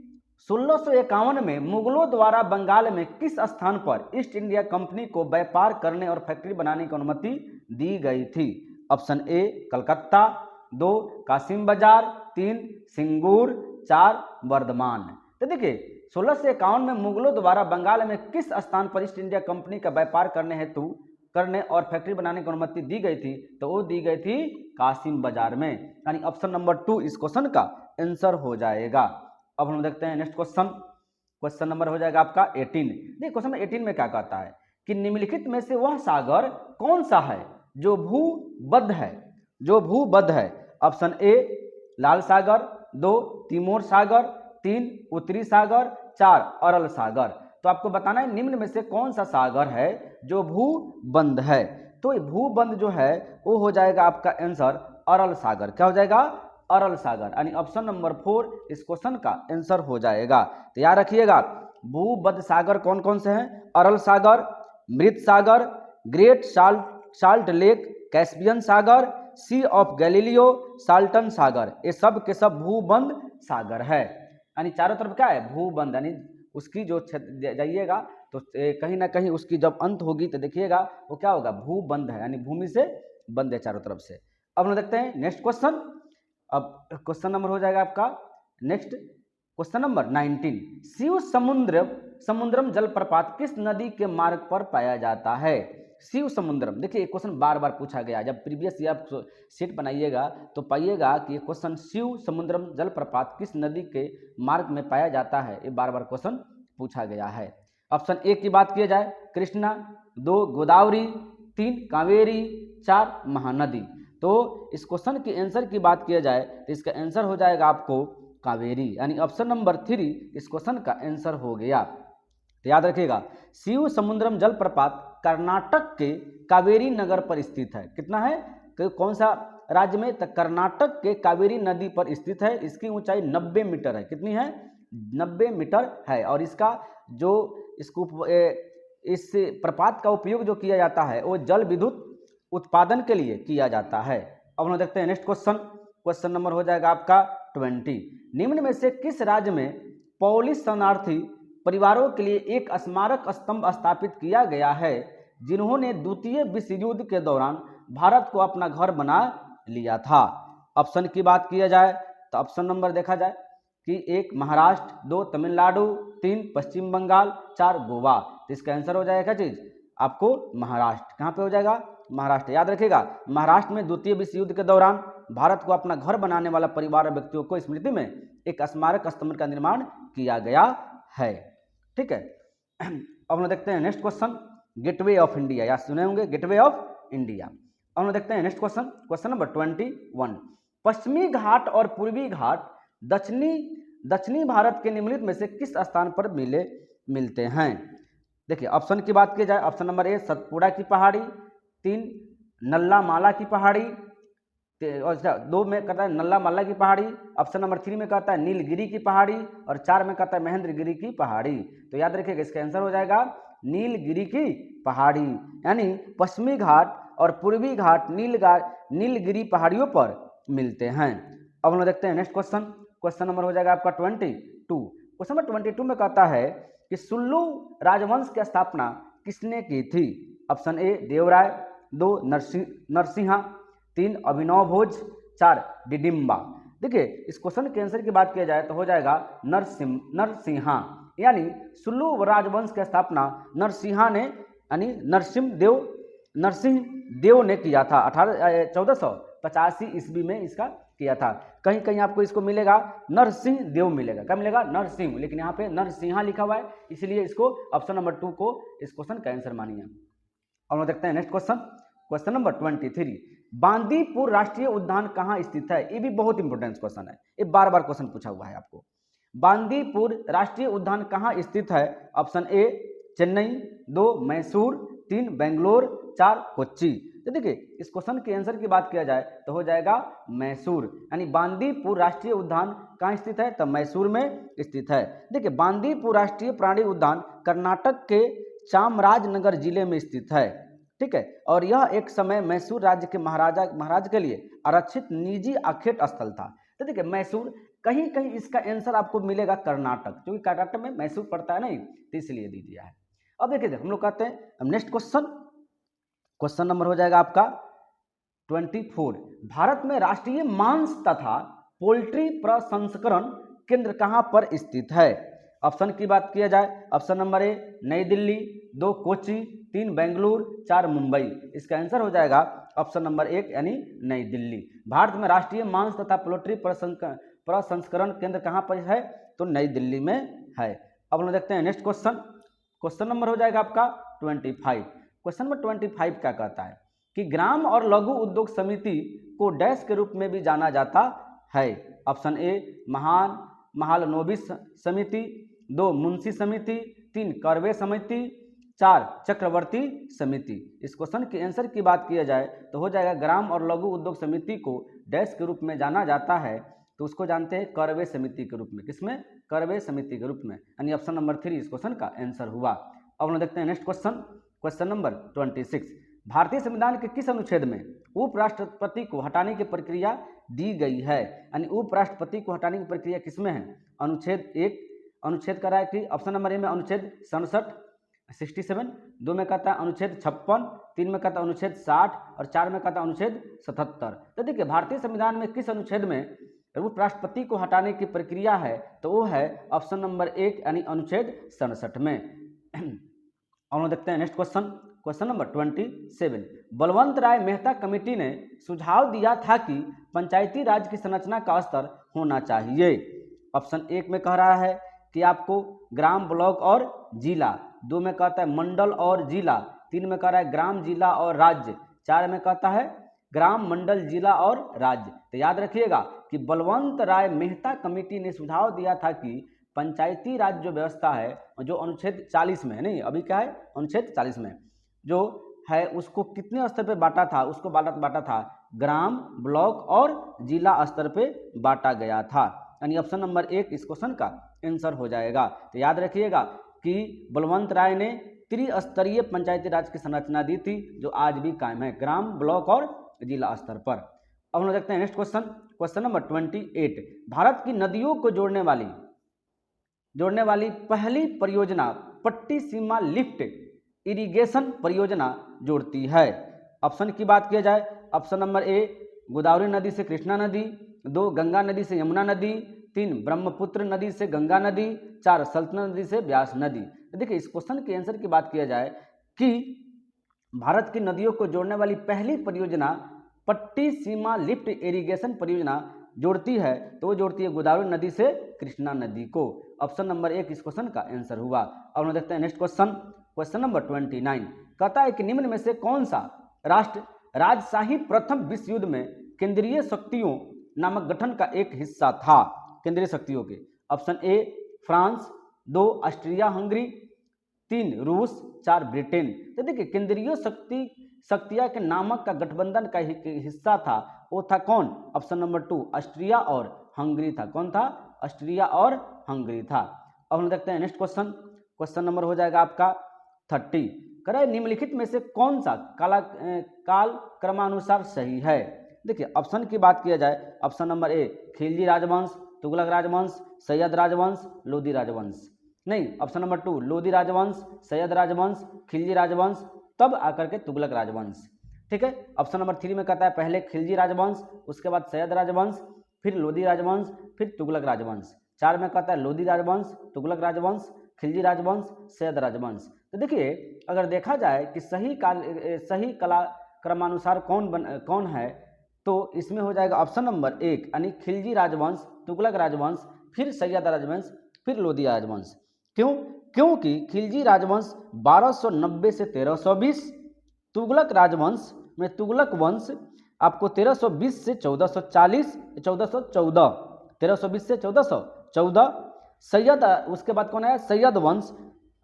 1651 में मुगलों द्वारा बंगाल में किस स्थान पर ईस्ट इंडिया कंपनी को व्यापार करने और फैक्ट्री बनाने की अनुमति दी गई थी? ऑप्शन ए कलकत्ता, 2 कासिम बाजार, 3 सिंगूर, 4 वर्धमान। तो देखिए 1651 में मुगलों द्वारा बंगाल में किस स्थान पर ईस्ट इंडिया कंपनी का व्यापार करने और फैक्ट्री बनाने की अनुमति दी गई थी? तो वो दी गई थी कासिम बाजार में, यानी ऑप्शन नंबर 2 इस क्वेश्चन का आंसर हो जाएगा। अब हम देखते हैं नेक्स्ट क्वेश्चन। क्वेश्चन नंबर हो जाएगा आपका 18। देखिए क्वेश्चन नंबर 18 में क्या कहता है कि निम्नलिखित में से वह सागर कौन सा है जो भूबद्ध है? Option A Lal Sagar, 2 Timor सागर, 3 उत्तरी सागर, 4 अरल सागर। तो आपको बताना है निम्न में से कौन सा सागर है जो भूबंद है। तो ये भूबंद जो है वो हो जाएगा आपका आंसर अरल सागर। क्या हो जाएगा? अरल सागर, यानी ऑप्शन नंबर 4 इस क्वेश्चन का आंसर हो जाएगा। तो याद रखिएगा भूबद्ध सागर कौन कौन से हैं? अरल सागर, मृत सागर, ग्रेट साल्ट लेक, कैस्पियन सागर, सी ऑफ गैलीलियो, साल्टन सागर, ये सब के सब भूबंद सागर है। यानी चारों तरफ क्या है, भूबंद, यानी उसकी जो जाइएगा तो कहीं ना कहीं उसकी जब अंत होगी तो देखिएगा वो क्या होगा, भूबंद है, यानी भूमि से बंद है चारों तरफ से। अब हम देखते हैं नेक्स्ट क्वेश्चन। अब क्वेश्चन नंबर हो जाएगा आपका नेक्स्ट क्वेश्चन नंबर 19। शिव समुद्रम जलप्रपात किस नदी के मार्ग पर पाया जाता है? शिव समुद्रम, देखिए क्वेश्चन बार बार पूछा गया, जब प्रीवियस ईयर आप सेट बनाइएगा तो पाइएगा कि ये क्वेश्चन शिव समुद्रम जलप्रपात किस नदी के मार्ग में पाया जाता है, ये बार बार क्वेश्चन पूछा गया है। ऑप्शन ए की बात किया जाए कृष्णा, 2 गोदावरी, 3 कावेरी, 4 महानदी। तो इस क्वेश्चन के आंसर की बात किया जाए तो इसका आंसर हो जाएगा आपको कावेरी, यानी ऑप्शन नंबर 3 इस क्वेश्चन का आंसर हो गया। तो याद रखिएगा शिव समुद्रम जलप्रपात कर्नाटक के कावेरी नगर पर स्थित है। कितना है, कौन सा राज्य में? तो कर्नाटक के कावेरी नदी पर स्थित है। इसकी ऊंचाई 90 मीटर है। कितनी है? 90 मीटर है। और इसका जो इस प्रपात का उपयोग जो किया जाता है वो जल विद्युत उत्पादन के लिए किया जाता है। अब हम देखते हैं नेक्स्ट क्वेश्चन। क्वेश्चन नंबर हो जाएगा आपका 20। निम्न में से किस राज्य में पोलिश शरणार्थी परिवारों के लिए एक स्मारक स्तंभ स्थापित किया गया है जिन्होंने द्वितीय विश्व युद्ध के दौरान भारत को अपना घर बना लिया था? ऑप्शन की बात किया जाए तो ऑप्शन नंबर देखा जाए कि 1 महाराष्ट्र, 2 तमिलनाडु, 3 पश्चिम बंगाल, 4 गोवा। तो इसका आंसर हो जाएगा चीज आपको महाराष्ट्र। कहाँ पे हो जाएगा? महाराष्ट्र। याद रखिएगा महाराष्ट्र में द्वितीय विश्व युद्ध के दौरान भारत को अपना घर बनाने वाला परिवार और व्यक्तियों को स्मृति में एक स्मारक स्तंभ का निर्माण किया गया है। ठीक है। अब हम देखते हैं next question, gateway of India, या सुने होंगे गेटवे ऑफ इंडिया। अब हम देखते हैं नेक्स्ट क्वेश्चन, क्वेश्चन नंबर 21। पश्चिमी घाट और पूर्वी घाट दक्षिणी भारत के निम्नलिखित में से किस स्थान पर मिलते हैं? देखिए ऑप्शन की बात की जाए, ऑप्शन नंबर ए सतपुड़ा की पहाड़ी, 3 नल्ला माला की पहाड़ी, और 2 में कहता है नल्ला माला की पहाड़ी, ऑप्शन नंबर 3 में कहता है नीलगिरी की पहाड़ी, और 4 में कहता है महेंद्रगिरी की पहाड़ी। तो याद रखिएगा इसका आंसर हो जाएगा नीलगिरी की पहाड़ी। यानी पश्चिमी घाट और पूर्वी घाट नीलगिरी पहाड़ियों पर मिलते हैं। अब हम देखते हैं नेक्स्ट क्वेश्चन। क्वेश्चन नंबर हो जाएगा आपका 22। क्वेश्चन नंबर 22 में कहता है कि सुल्लू राजवंश की स्थापना किसने की थी? ऑप्शन ए देवराय, 2 नरसिंहा, 3 अभिनव भोज, 4 डिडिम्बा। देखिए इस क्वेश्चन के आंसर की बात किया जाए तो हो जाएगा नरसिंहा। यानी सुल्लू राजवंश की स्थापना नरसिंहा ने यानी नरसिंह देव ने किया था 1485 ईस्वी में इसका किया था। कहीं कहीं आपको इसको मिलेगा नरसिंह देव मिलेगा, क्या मिलेगा? नरसिंह, लेकिन यहाँ पे नरसिंहा लिखा हुआ है, इसलिए इसको ऑप्शन नंबर 2 को इस क्वेश्चन का आंसर मानिए। अब हम देखते हैं next question, question number 23। Bandipur राष्ट्रीय उद्यान कहाँ स्थित है? ये भी बहुत इंपॉर्टेंट क्वेश्चन है, ये बार बार क्वेश्चन पूछा हुआ है आपको। बांदीपुर राष्ट्रीय उद्यान कहाँ स्थित है? Option A Chennai, 2 Mysore, 3 Bangalore, 4 Kochi. तो देखिए इस क्वेश्चन के आंसर की बात किया जाए तो हो जाएगा मैसूर। यानी बांदीपुर राष्ट्रीय उद्यान कहाँ स्थित है? तो मैसूर में स्थित है। देखिए बांदीपुर राष्ट्रीय प्राणी उद्यान कर्नाटक के चामराजनगर जिले में स्थित है। ठीक है। और यह एक समय मैसूर राज्य के महाराज के लिए आरक्षित निजी आखेट स्थल था। तो देखिए मैसूर, कहीं कहीं इसका आंसर आपको मिलेगा कर्नाटक, क्योंकि कर्नाटक में मैसूर पड़ता है नहीं, तो इसलिए दे दिया है। अब देखिए हम लोग कहते हैं अब नेक्स्ट क्वेश्चन नंबर हो जाएगा आपका 24। भारत में राष्ट्रीय मांस तथा पोल्ट्री प्रसंस्करण केंद्र कहां पर स्थित है? ऑप्शन की बात किया जाए, ऑप्शन नंबर ए नई दिल्ली, 2 कोच्चि, 3 बेंगलुरु, 4 मुंबई। इसका आंसर हो जाएगा ऑप्शन नंबर 1 यानी नई दिल्ली। भारत में राष्ट्रीय मांस तथा पोल्ट्री प्रसंस्करण केंद्र कहां पर है? तो नई दिल्ली में है। अब हम देखते हैं नेक्स्ट क्वेश्चन नंबर हो जाएगा आपका 25। क्वेश्चन नंबर 25 क्या कहता है कि ग्राम और लघु उद्योग समिति को डैश के रूप में भी जाना जाता है? ऑप्शन ए महालनोबिस समिति, 2 मुंशी समिति, 3 करवे समिति, 4 चक्रवर्ती समिति। इस क्वेश्चन के आंसर की बात किया जाए तो हो जाएगा ग्राम और लघु उद्योग समिति को डैश के रूप में जाना जाता है, तो उसको जानते हैं करवे समिति के रूप में। किसमें? करवे समिति के रूप में। यानी ऑप्शन नंबर 3 इस क्वेश्चन का आंसर हुआ। अब हम देखते हैं नेक्स्ट क्वेश्चन नंबर 26, भारतीय संविधान के किस अनुच्छेद में उपराष्ट्रपति को हटाने की प्रक्रिया दी गई है? यानी उपराष्ट्रपति को हटाने की प्रक्रिया किसमें है? अनुच्छेद 1, अनुच्छेद कह रहा है कि ऑप्शन नंबर ए में अनुच्छेद 67 67, 2 में कहता है अनुच्छेद 56, 3 में कहता है अनुच्छेद 60 और 4 में कहता है अनुच्छेद 77। तो देखिए भारतीय संविधान में किस अनुच्छेद में उपराष्ट्रपति को हटाने की प्रक्रिया है? तो वो है ऑप्शन नंबर 1 यानी अनुच्छेद 67 में। और देखते हैं next question, question number 27, Balwant Rai Mehta committee ने सुझाव दिया था कि पंचायती राज की संरचना का स्तर होना चाहिए। ऑप्शन 1 में कह रहा है कि आपको ग्राम, ब्लॉक और जिला, 2 में कहता है मंडल और जिला, 3 में कह रहा है ग्राम, जिला और राज्य, 4 में कहता है ग्राम, मंडल, जिला और राज्य। तो याद रखिएगा कि बलवंत राय मेहता कमेटी ने सुझाव दिया था कि पंचायती राज जो व्यवस्था है, जो अनुच्छेद 40 में है, नहीं अभी क्या है अनुच्छेद 40 में जो है, उसको कितने स्तर पे बांटा था? उसको बांटा था ग्राम, ब्लॉक और जिला स्तर पे बांटा गया था। यानी ऑप्शन नंबर 1 इस क्वेश्चन का आंसर हो जाएगा। तो याद रखिएगा कि बलवंत राय ने त्रिस्तरीय पंचायती राज की संरचना दी थी जो आज भी कायम है, ग्राम, ब्लॉक और जिला स्तर पर। अब हम देखते हैं next question, question number 28, Bharat की नदियों को जोड़ने वाली पहली परियोजना पट्टी सीमा लिफ्ट इरिगेशन परियोजना जोड़ती है। ऑप्शन की बात किया जाए, ऑप्शन नंबर ए गोदावरी नदी से कृष्णा नदी, 2 गंगा नदी से यमुना नदी, 3 ब्रह्मपुत्र नदी से गंगा नदी, 4 सल्तनत नदी से ब्यास नदी। तो देखिए इस क्वेश्चन के आंसर की बात किया जाए कि भारत की नदियों को जोड़ने वाली पहली परियोजना पट्टी सीमा लिफ्ट इरिगेशन परियोजना जोड़ती है, तो वो जोड़ती है गोदावरी नदी से कृष्णा नदी को। ऑप्शन नंबर 1 इस क्वेश्चन का आंसर हुआ। अब हम देखते हैं नेक्स्ट क्वेश्चन, क्वेश्चन नंबर 29, कहता है कि निम्न में से कौन सा राष्ट्र राजशाही प्रथम विश्व युद्ध में केंद्रीय शक्तियों नामक गठन का एक हिस्सा था? केंद्रीय शक्तियों के option A France, 2 Austria Hungary, 3 रूस, 4 ब्रिटेन। तो देखिए केंद्रीय शक्तियां के नामक का गठबंधन का हिस्सा था, वो था कौन? ऑप्शन नंबर 2 ऑस्ट्रिया और हंगरी था। कौन था? ऑस्ट्रिया और हंगरी था। अब हम देखते हैं नेक्स्ट क्वेश्चन, क्वेश्चन नंबर हो जाएगा आपका 30, करे निम्नलिखित में से कौन सा काल क्रमानुसार सही है? देखिए ऑप्शन की बात किया जाए, ऑप्शन नंबर ए खिलजी राजवंश, तुगलक राजवंश, सैयद राजवंश, लोधी राजवंश। नहीं, ऑप्शन नंबर 2 लोधी राजवंश, सैयद राजवंश, खिलजी राजवंश, तब आकर के तुगलक राजवंश। ठीक है, ऑप्शन नंबर 3 में कहता है पहले खिलजी राजवंश, उसके बाद सैयद राजवंश, फिर लोधी राजवंश, फिर तुगलक राजवंश। 4 में कहता है लोधी राजवंश, तुगलक राजवंश, खिलजी राजवंश, सैयद राजवंश। तो देखिए अगर देखा जाए कि सही कला क्रमानुसार कौन है, तो इसमें हो जाएगा ऑप्शन नंबर 1 यानी खिलजी राजवंश, तुगलक राजवंश, फिर सैयद राजवंश, फिर लोधी राजवंश। क्यों? क्योंकि खिलजी राजवंश 1290 से 1320, तुगलक राजवंश में तुगलक वंश आपको 1320 से 1440, 1414, 1320 से 1414, सैयद उसके बाद कौन है? सैयद वंश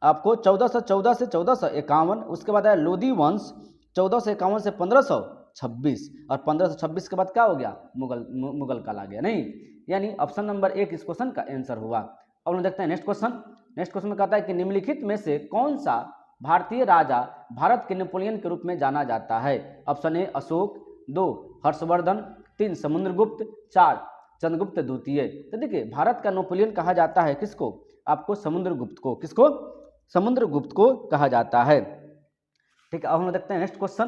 आपको 1414 से 1451, उसके बाद है लोधी वंश 1451 से 1526, और 1526 के बाद क्या हो गया? मुगल काल आ गया। नहीं, यानी ऑप्शन नंबर 1 इस क्वेश्चन का आंसर हुआ। अब हम देखते हैं नेक्स्ट क्वेश्चन, नेक्स्ट क्वेश्चन में कहता है कि निम्नलिखित में से कौन सा भारतीय राजा भारत के नेपोलियन के रूप में जाना जाता है? ऑप्शन ए अशोक, 2 हर्षवर्धन, 3 समुद्रगुप्त, 4 चंद्रगुप्त द्वितीय। तो देखिए भारत का नेपोलियन कहा जाता है किसको? आपको समुद्रगुप्त को। किसको? समुद्रगुप्त को कहा जाता है। ठीक है, अब हम देखते हैं नेक्स्ट क्वेश्चन,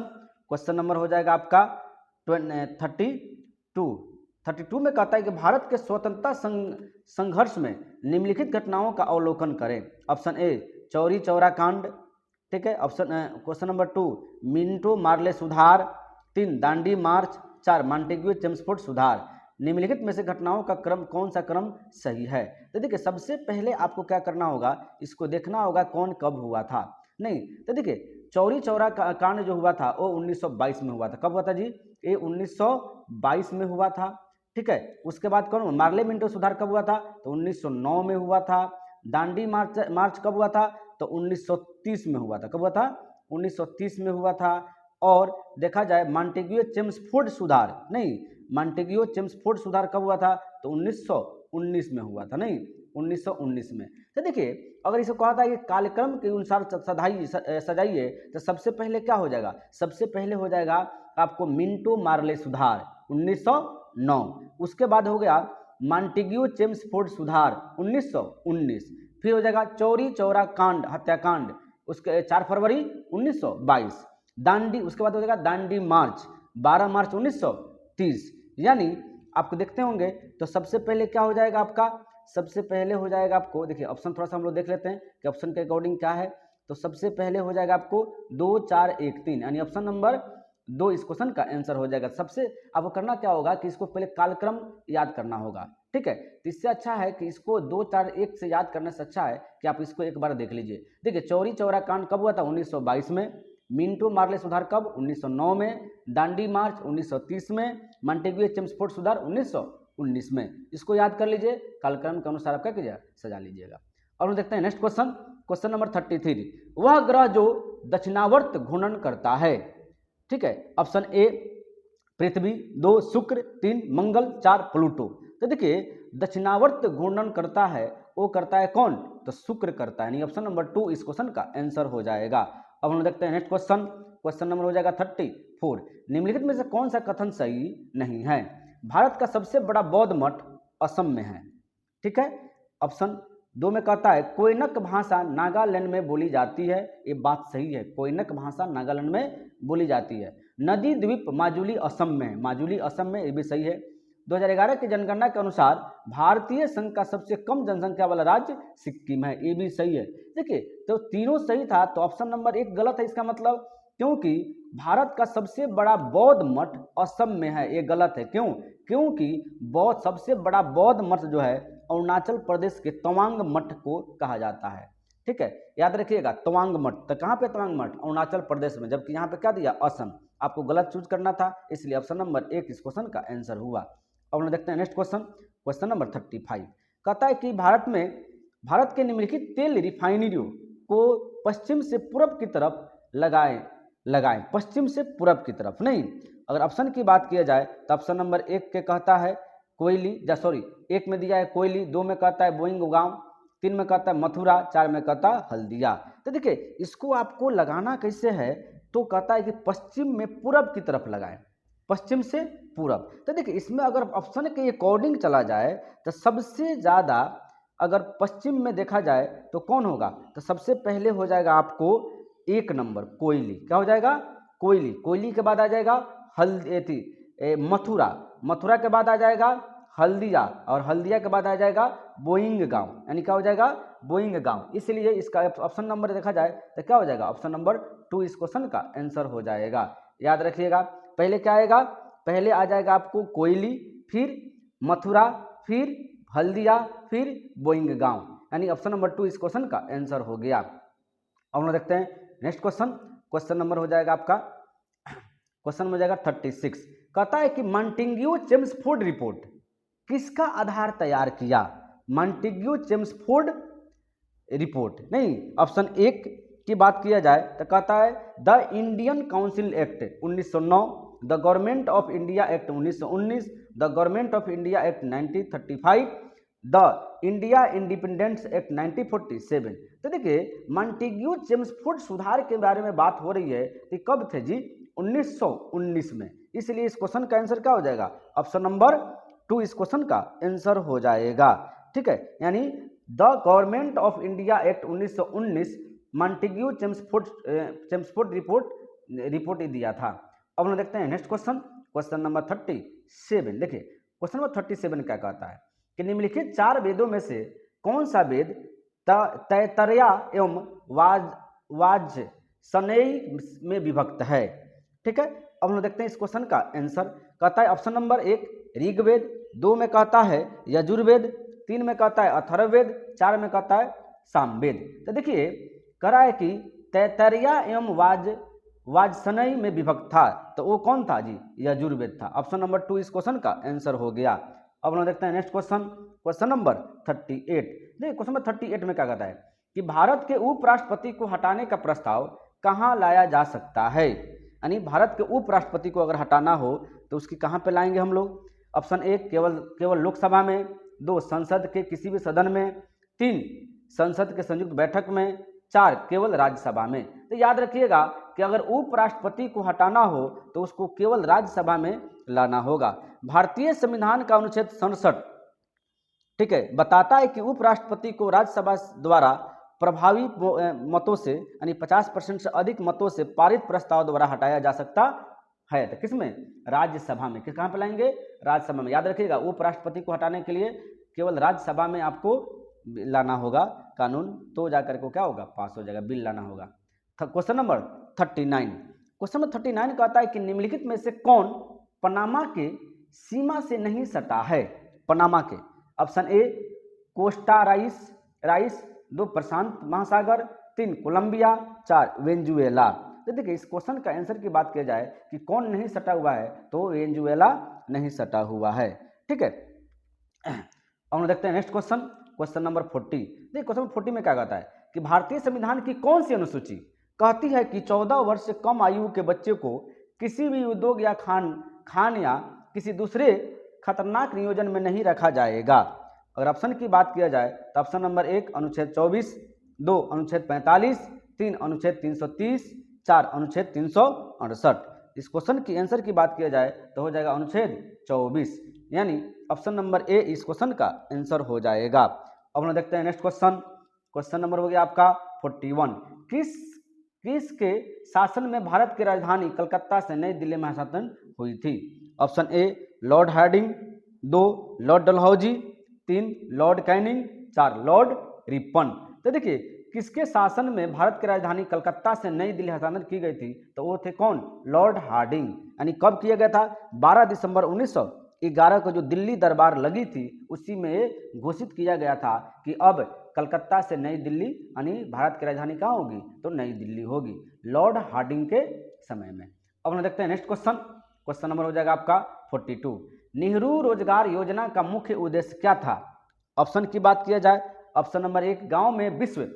क्वेश्चन नंबर हो जाएगा आपका 32 में कहता है कि भारत के स्वतंत्रता संघर्ष में निम्नलिखित घटनाओं का अवलोकन करें। ऑप्शन ए चौरी चौरा कांड, ठीक है, ऑप्शन क्वेश्चन नंबर 2 मिंटो मार्ले सुधार, 3 दांडी मार्च, 4 मॉन्टेग्यू चेम्सफोर्ड सुधार। निम्नलिखित में से घटनाओं का क्रम कौन सा क्रम सही है? तो देखिए सबसे पहले आपको क्या करना होगा, इसको देखना होगा कौन कब हुआ था। नहीं तो देखिए चौरी चौरा कांड जो हुआ था वो 1922 में हुआ था। कब हुआ था जी? ये 1922 में हुआ था। ठीक है, उसके बाद कौन? मार्ले मिंटो सुधार कब हुआ था? तो 1909 में हुआ था। दांडी मार्च कब हुआ था? तो 1930 में हुआ था। कब हुआ था? 1930 में हुआ था। और देखा जाए मॉन्टेग्यू चेम्सफोर्ड सुधार, नहीं मॉन्टेग्यू चेम्सफोर्ड सुधार कब हुआ था? तो 1919 में हुआ था। नहीं 1919 में। तो देखिए अगर इसे कहा था कि कालक्रम के अनुसार सजाइए तो सबसे पहले क्या हो जाएगा, सबसे पहले हो जाएगा आपको मिंटो मार्ले सुधार 1909, उसके बाद हो गया मॉन्टेग्यू चेम्सफोर्ड सुधार 1919, फिर हो जाएगा चौरी चौरा कांड हत्याकांड उसके 4 फरवरी 1922, दांडी उसके बाद हो जाएगा दांडी मार्च 12 मार्च 1930। यानी आपको देखते होंगे तो सबसे पहले क्या हो जाएगा आपका, सबसे पहले हो जाएगा आपको, देखिए ऑप्शन थोड़ा सा हम लोग देख लेते हैं कि ऑप्शन के अकॉर्डिंग क्या है। तो सबसे पहले हो जाएगा आपको 2 4 1 3, यानी ऑप्शन नंबर 2 इस क्वेश्चन का आंसर हो जाएगा। सबसे आपको करना क्या होगा कि इसको पहले कालक्रम याद करना होगा, ठीक है। तो इससे अच्छा है कि इसको 2 4 1 से याद करने से अच्छा है कि आप इसको एक बार देख लीजिए। देखिए चौरी चौरा कांड कब हुआ था 1922 में, मिंटो मार्ले सुधार कब 1909 में, दांडी मार्च 1930 में, मॉन्टेग्यू चेम्सफोर्ड सुधार 1919 में। इसको याद कर लीजिए, कालक्रम के अनुसार आप क्या कीजिएगा सजा लीजिएगा। और हम देखते हैं नेक्स्ट क्वेश्चन, क्वेश्चन नंबर 33, वह ग्रह जो दक्षिणावर्त घूर्णन करता है, ठीक है। ऑप्शन ए पृथ्वी, 2 शुक्र, 3 मंगल, 4 प्लूटो। तो देखिए दक्षिणावर्त घूर्णन करता है, वो करता है कौन, तो शुक्र करता है, यानी ऑप्शन नंबर 2 इस क्वेश्चन का आंसर हो जाएगा। अब हम देखते हैं नेक्स्ट क्वेश्चन, क्वेश्चन नंबर हो जाएगा 34, निम्नलिखित में से कौन सा कथन सही नहीं है। भारत का सबसे बड़ा बौद्ध मठ असम में है, ठीक है। ऑप्शन 2 में कहता है कोयनक भाषा नागालैंड में बोली जाती है, ये बात सही है, कोयनक भाषा नागालैंड में बोली जाती है। नदी द्वीप माजुली असम में है, माजुली असम में, ये भी सही है। 2011 की जनगणना के अनुसार भारतीय संघ का सबसे कम जनसंख्या वाला राज्य सिक्किम है, ये भी सही है। देखिए तो तीनों सही था, तो ऑप्शन नंबर 1 गलत है इसका मतलब, क्योंकि भारत का सबसे बड़ा बौद्ध मठ असम में है, ये गलत है। क्यों, क्योंकि बौद्ध सबसे बड़ा बौद्ध मठ जो है अरुणाचल प्रदेश के तवांग मठ को कहा जाता है, ठीक है, याद रखिएगा तवांग मठ। तो कहाँ पे तवांग मठ, अरुणाचल प्रदेश में, जबकि यहाँ पे क्या दिया असम, आपको गलत चूज करना था, इसलिए ऑप्शन नंबर 1 इस क्वेश्चन का आंसर हुआ। अब हम देखते हैं नेक्स्ट क्वेश्चन, क्वेश्चन नंबर 35, कहता है कि भारत के निम्नलिखित तेल रिफाइनरियों को पश्चिम से पूर्व की तरफ लगाएं, पश्चिम से पूर्व की तरफ नहीं। अगर ऑप्शन की बात किया जाए तो ऑप्शन नंबर 1 के कहता है कोयली, 1 में दिया है कोयली, 2 में कहता है बोइंगगांव, 3 में कहता है मथुरा, 4 में कहता है हल्दिया। तो देखिए इसको आपको लगाना कैसे है, तो कहता है कि पश्चिम में पूरब की तरफ लगाएं, पश्चिम से पूरब। तो देखिए इसमें अगर ऑप्शन के अकॉर्डिंग चला जाए तो सबसे ज़्यादा अगर पश्चिम में देखा जाए तो कौन होगा, तो सबसे पहले हो जाएगा आपको 1 नंबर कोयली, क्या हो जाएगा कोयली, कोयली के बाद आ जाएगा मथुरा, मथुरा के बाद आ जाएगा हल्दिया, और हल्दिया के बाद आ जाएगा बोइंगगांव, यानी क्या हो जाएगा बोइंगगांव। इसलिए इसका ऑप्शन नंबर देखा जाए तो क्या हो जाएगा, ऑप्शन नंबर 2 इस क्वेश्चन का आंसर हो जाएगा। याद रखिएगा पहले क्या आएगा, पहले आ जाएगा आपको कोयली, फिर मथुरा, फिर हल्दिया, फिर बोइंगगांव, यानी ऑप्शन नंबर 2 इस क्वेश्चन का आंसर हो गया। अब हम देखते हैं नेक्स्ट क्वेश्चन, क्वेश्चन नंबर हो जाएगा आपका, क्वेश्चन हो जाएगा 36, कहता है कि मॉन्टेग्यू चेम्सफोर्ड रिपोर्ट किसका आधार तैयार किया, मॉन्टेग्यू चेम्सफोर्ड रिपोर्ट नहीं। ऑप्शन 1 की बात किया जाए तो कहता है the Indian council act 1909, the government of India act 1919, the government of India act 1935, the India independence act 1947। तो देखिए मॉन्टेग्यू चेम्सफोर्ड सुधार के बारे में बात हो रही है, तो कब थे जी 1919 में, इसलिए इस क्वेश्चन का आंसर क्या हो जाएगा, ऑप्शन नंबर 2 इस क्वेश्चन का आंसर हो जाएगा, ठीक है। यानी the government of India act 1919 Montagu Chelmsford report ही दिया था। अब हम देखते हैं नेक्स्ट क्वेश्चन, क्वेश्चन नंबर 37। देखिए क्वेश्चन नंबर 37 क्या कहता है कि निम्नलिखित 4 वेदों में से कौन सा वेद तैतरया एवं वाजसनेयी में विभक्त है, ठीक है। अब हम देखते हैं इस क्वेश्चन का आंसर, कहता है ऑप्शन नंबर 1 ऋग्वेद, 2 में कहता है यजुर्वेद, 3 में कहता है अथर्ववेद, 4 में कहता है सामवेद। तो देखिए कह रहा है कि तैतरया एवं वाजसनेयी में विभक्त था, तो वो कौन था जी, यजुर्वेद था। ऑप्शन नंबर 2 इस क्वेश्चन का आंसर हो गया। अब हम देखते हैं नेक्स्ट क्वेश्चन, क्वेश्चन नंबर 38। देखिए क्वेश्चन नंबर 38 में क्या कहता है कि भारत के उपराष्ट्रपति को हटाने का प्रस्ताव कहाँ लाया जा सकता है, यानी भारत के उपराष्ट्रपति को अगर हटाना हो तो उसकी कहाँ पे लाएंगे हम लोग। ऑप्शन 1 केवल लोकसभा में, 2 संसद के किसी भी सदन में, 3 संसद के संयुक्त बैठक में, 4 केवल राज्यसभा में। तो याद रखिएगा कि अगर उपराष्ट्रपति को हटाना हो तो उसको केवल राज्यसभा में लाना होगा। भारतीय संविधान का अनुच्छेद 67, ठीक है, बताता है कि उपराष्ट्रपति को राज्यसभा द्वारा प्रभावी मतों से यानी 50% से अधिक मतों से पारित प्रस्ताव द्वारा हटाया जा सकता है। तो किसमें? राज्यसभा में। किस कहाँ पे लाएंगे? राज्यसभा में। याद रखिएगा उपराष्ट्रपति को हटाने के लिए केवल राज्यसभा में आपको लाना होगा कानून, तो जाकर को क्या होगा? पास हो जाएगा, बिल लाना होगा। Question number 39। क्वेश्चन नंबर 39 कहता है कि निम्नलिखित में से कौन पनामा के सीमा से नहीं सटा है? पनामा के, ऑप्शन ए कोस्टा राइस, 2 प्रशांत महासागर, 3 कोलंबिया, 4 वेनेजुएला। तो देखिए इस क्वेश्चन का आंसर की बात किया जाए कि कौन नहीं सटा हुआ है, तो वेनेजुएला नहीं सटा हुआ है। ठीक है, अब हम देखते हैं नेक्स्ट क्वेश्चन, क्वेश्चन नंबर 40। देखिए क्वेश्चन नंबर 40 में क्या कहता है कि भारतीय संविधान की कौन सी अनुसूची कहती है कि 14 वर्ष से कम आयु के बच्चे को किसी भी उद्योग या खान या किसी दूसरे खतरनाक नियोजन में नहीं रखा जाएगा? अगर ऑप्शन की बात किया जाए तो ऑप्शन नंबर 1 अनुच्छेद 24, 2 अनुच्छेद 45, 3 अनुच्छेद 330, 4 अनुच्छेद 368। इस क्वेश्चन की आंसर की बात किया जाए तो हो जाएगा अनुच्छेद 24, यानी ऑप्शन नंबर ए इस क्वेश्चन का आंसर हो जाएगा। अब हम देखते हैं नेक्स्ट क्वेश्चन, क्वेश्चन नंबर हो गया आपका 41। किस के शासन में भारत की राजधानी कलकत्ता से नई दिल्ली में हस्तांतरण हुई थी? Option A lord Hardinge, 2 lord Dalhousie, 3 lord Canning, 4 lord Ripon. तो देखिए किसके शासन में भारत की राजधानी कलकत्ता से नई दिल्ली हस्तांतरित की गई थी? तो वो थे कौन? Lord Hardinge. यानी कब किया गया था? 12 दिसंबर 1911 को जो दिल्ली दरबार लगी थी उसी में घोषित किया गया था कि अब कलकत्ता से नई दिल्ली यानी भारत की राजधानी कहाँ होगी? तो नई दिल्ली होगी, लॉर्ड हार्डिंग के समय में। अब हम देखते हैं नेक्स्ट क्वेश्चन, क्वेश्चन नंबर हो जाएगा आपका 42। नेहरू रोजगार योजना का मुख्य उद्देश्य क्या था? ऑप्शन की बात किया जाए, ऑप्शन नंबर 1 गांव में विश्व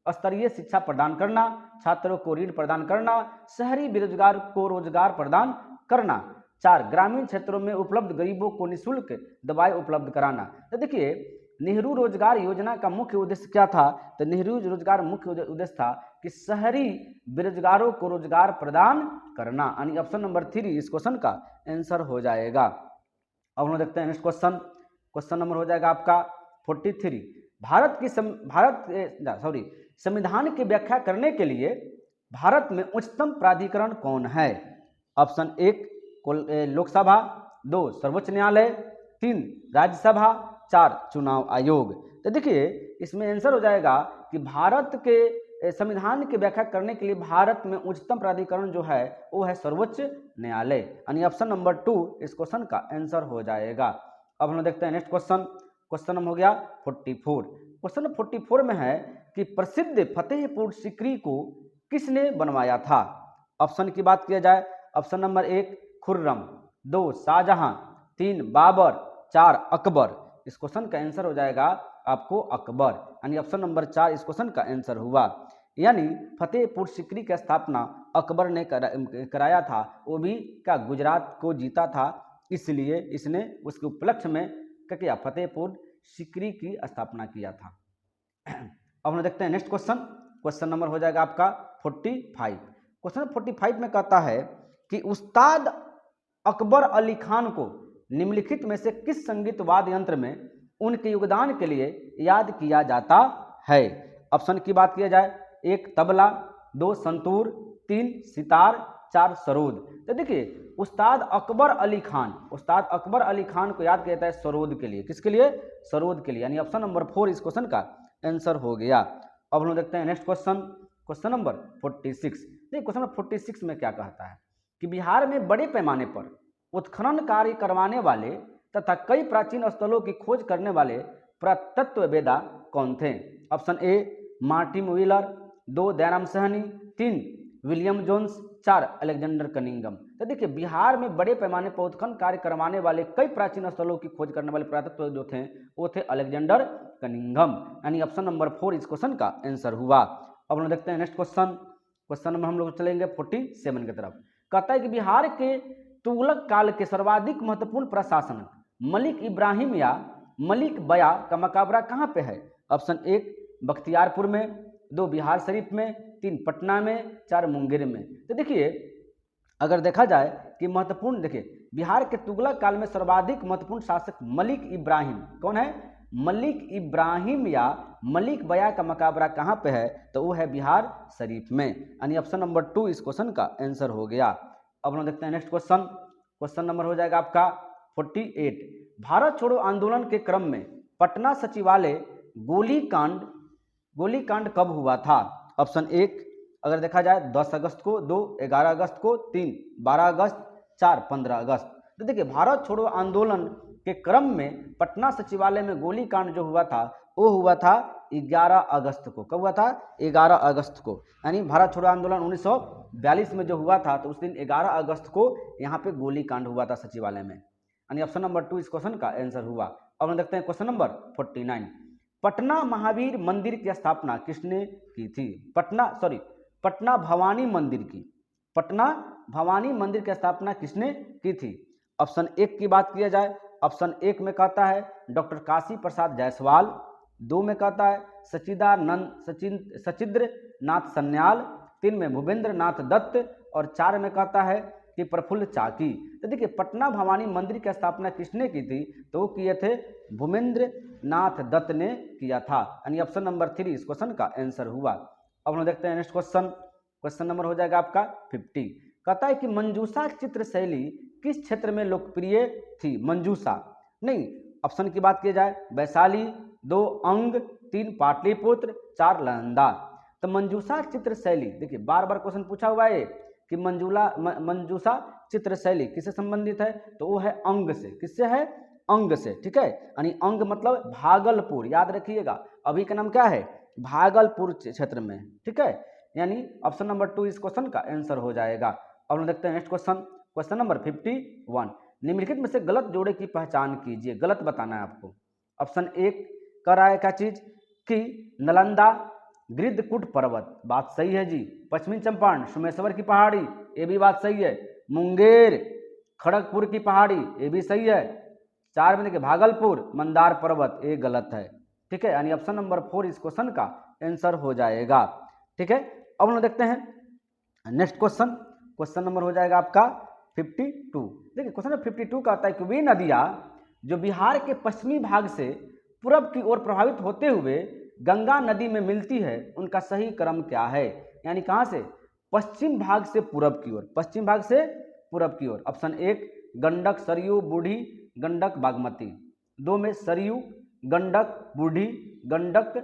स्तरीय शिक्षा प्रदान करना, छात्रों को ऋण प्रदान करना, शहरी बेरोजगार को रोजगार प्रदान करना, 4 ग्रामीण क्षेत्रों में उपलब्ध गरीबों को निःशुल्क दवाएं उपलब्ध कराना। तो देखिए नेहरू रोजगार योजना का मुख्य उद्देश्य क्या था? तो नेहरू रोजगार मुख्य उद्देश्य था कि शहरी बेरोजगारों को रोजगार प्रदान करना, यानी ऑप्शन नंबर 3 इस क्वेश्चन का आंसर हो जाएगा। अब हम देखते हैं नेक्स्ट क्वेश्चन, क्वेश्चन नंबर हो जाएगा आपका 43। संविधान की व्याख्या करने के लिए भारत में उच्चतम प्राधिकरण कौन है? ऑप्शन 1 लोकसभा, 2 सर्वोच्च न्यायालय, 3 राज्यसभा, 4 चुनाव आयोग। तो देखिए इसमें आंसर हो जाएगा कि भारत के संविधान की व्याख्या करने के लिए भारत में उच्चतम प्राधिकरण जो है वो है सर्वोच्च न्यायालय, यानी ऑप्शन नंबर 2 इस क्वेश्चन का आंसर हो जाएगा। अब हम देखते हैं नेक्स्ट क्वेश्चन, क्वेश्चन नंबर हो गया 44। क्वेश्चन नंबर 44 में है कि प्रसिद्ध फतेहपुर सीकरी को किसने बनवाया था? ऑप्शन की बात किया जाए, ऑप्शन नंबर 1 खुर्रम, 2 शाहजहां, 3 बाबर, 4 अकबर। इस क्वेश्चन का आंसर हो जाएगा आपको अकबर, यानी ऑप्शन नंबर 4 इस क्वेश्चन का आंसर हुआ। यानी फतेहपुर सीकरी की स्थापना अकबर ने कराया था, वो भी क्या गुजरात को जीता था, इसलिए इसने उसके उपलक्ष्य में क्या किया? फतेहपुर सीकरी की स्थापना किया था। अब हम देखते हैं नेक्स्ट क्वेश्चन, क्वेश्चन नंबर हो जाएगा आपका 45। क्वेश्चन 45 में कहता है कि उस्ताद अकबर अली खान को निम्नलिखित में से किस संगीत वाद्य यंत्र में उनके योगदान के लिए याद किया जाता है? ऑप्शन की बात किया जाए, 1 तबला, 2 संतूर, 3 सितार, 4 सरोद। तो देखिए उस्ताद अकबर अली खान को याद किया जाता है सरोद के लिए। किसके लिए? सरोद के लिए, यानी ऑप्शन नंबर 4 इस क्वेश्चन का आंसर हो गया। अब हम देखते हैं नेक्स्ट क्वेश्चन, क्वेश्चन नंबर 46। देखिए क्वेश्चन नंबर 46 में क्या कहता है कि बिहार में बड़े पैमाने पर उत्खनन कार्य करवाने वाले तथा कई प्राचीन स्थलों की खोज करने वाले पुरातत्ववेत्ता कौन थे? Option A Martin Wheeler, 2 Dayaram Sahni, 3 William Jones, 4 Alexander Cunningham. तो देखिए बिहार में बड़े पैमाने पर उत्खनन कार्य करवाने वाले कई प्राचीन स्थलों की खोज करने वाले पुरातत्व जो थे वो थे अलेक्जेंडर कनिंघम, यानी ऑप्शन नंबर 4 इस क्वेश्चन का आंसर हुआ। अब हम देखते हैं नेक्स्ट क्वेश्चन, क्वेश्चन नंबर हम लोग चलेंगे 47 की तरफ। कहता है कि बिहार के तुगलक काल के सर्वाधिक महत्वपूर्ण प्रशासक मलिक इब्राहिम या मलिक बया का मकबरा कहाँ पे है? ऑप्शन 1 बख्तियारपुर में, 2 बिहार शरीफ में, 3 पटना में, 4 मुंगेर में। तो देखिए अगर देखा जाए कि महत्वपूर्ण, देखिए बिहार के तुगलक काल में सर्वाधिक महत्वपूर्ण शासक मलिक इब्राहिम, कौन है? मलिक इब्राहिम या मलिक बया का मकबरा कहाँ पे है? तो वो है बिहार शरीफ में। यानी ऑप्शन नंबर 2 इस क्वेश्चन का आंसर हो गया। अब हम देखते हैं नेक्स्ट क्वेश्चन। क्वेश्चन नंबर हो जाएगा आपका 48। भारत छोड़ो आंदोलन के क्रम में पटना सचिवालय गोलीकांड कब हुआ था? ऑप्शन 1 अगर देखा जाए 10 अगस्त को, 2 11 अगस्त को, 3 12 अगस्त, 4 15 अगस्त। तो देखिए भारत छोड़ो आंदोलन के क्रम में पटना सचिवालय में गोलीकांड जो हुआ था वो हुआ था 11 अगस्त को। कब हुआ था? 11 अगस्त को। यानी भारत छोड़ो आंदोलन 1942 में जो हुआ था तो उस दिन 11 अगस्त को यहाँ पे गोलीकांड हुआ था सचिवालय में। यानी ऑप्शन नंबर 2 इस क्वेश्चन का आंसर हुआ। अब हम देखते हैं क्वेश्चन नंबर 49। पटना महावीर मंदिर की स्थापना किसने की थी? पटना भवानी मंदिर की स्थापना किसने की थी? ऑप्शन 1 की बात किया जाए, ऑप्शन 1 में कहता है डॉक्टर काशी प्रसाद जायसवाल, 2 में कहता है सचिद्र नाथ सन्याल, 3 में भूपेंद्र नाथ दत्त और 4 में कहता है कि प्रफुल्ल चाकी। तो देखिए पटना भवानी मंदिर की स्थापना किसने की थी? तो वो किए थे भूपेंद्र नाथ दत्त ने किया था। यानी ऑप्शन नंबर 3 इस क्वेश्चन का आंसर हुआ। अब हम देखते हैं नेक्स्ट क्वेश्चन। क्वेश्चन नंबर हो जाएगा आपका 50। कहता है कि मंजूषा चित्र शैली किस क्षेत्र में लोकप्रिय थी? मंजूषा नहीं, ऑप्शन की बात की जाए वैशाली, 2 अंग, 3 पाटलिपुत्र, 4 नालंदा। तो मंजूषा चित्र शैली, देखिए बार बार क्वेश्चन पूछा हुआ है कि मंजूषा चित्र शैली किससे संबंधित है? तो वो है अंग से। किससे है? अंग से। ठीक है, यानी अंग मतलब भागलपुर, याद रखिएगा अभी का नाम क्या है? भागलपुर क्षेत्र में। ठीक है, यानी ऑप्शन नंबर 2 इस क्वेश्चन का आंसर हो जाएगा। अब हम देखते हैं नेक्स्ट क्वेश्चन। Question number 51। निम्नलिखित में से गलत जोड़े की पहचान कीजिए। गलत बताना है आपको। ऑप्शन 1 कह रहा है क्या चीज कि नालंदा गिरदकुट पर्वत, बात सही है जी। पश्चिमी चंपारण सोमेश्वर की पहाड़ी, ये भी बात सही है। मुंगेर खड़गपुर की पहाड़ी, ये भी सही है। 4 में देखिए भागलपुर मंदार पर्वत, ये गलत है। ठीक है, यानी ऑप्शन नंबर 4 इस क्वेश्चन का आंसर हो जाएगा। ठीक है, अब हम देखते हैं नेक्स्ट क्वेश्चन। क्वेश्चन नंबर हो जाएगा आपका 52। देखिए क्वेश्चन नंबर 52 का आता है कि वे नदियां जो बिहार के पश्चिमी भाग से पूरब की ओर प्रभावित होते हुए गंगा नदी में मिलती है उनका सही क्रम क्या है? यानी कहां से? पश्चिम भाग से पूरब की ओर, पश्चिम भाग से पूरब की ओर। ऑप्शन 1 गंडक सरयू बूढ़ी गंडक बागमती, 2 में सरयू गंडक बूढ़ी गंडक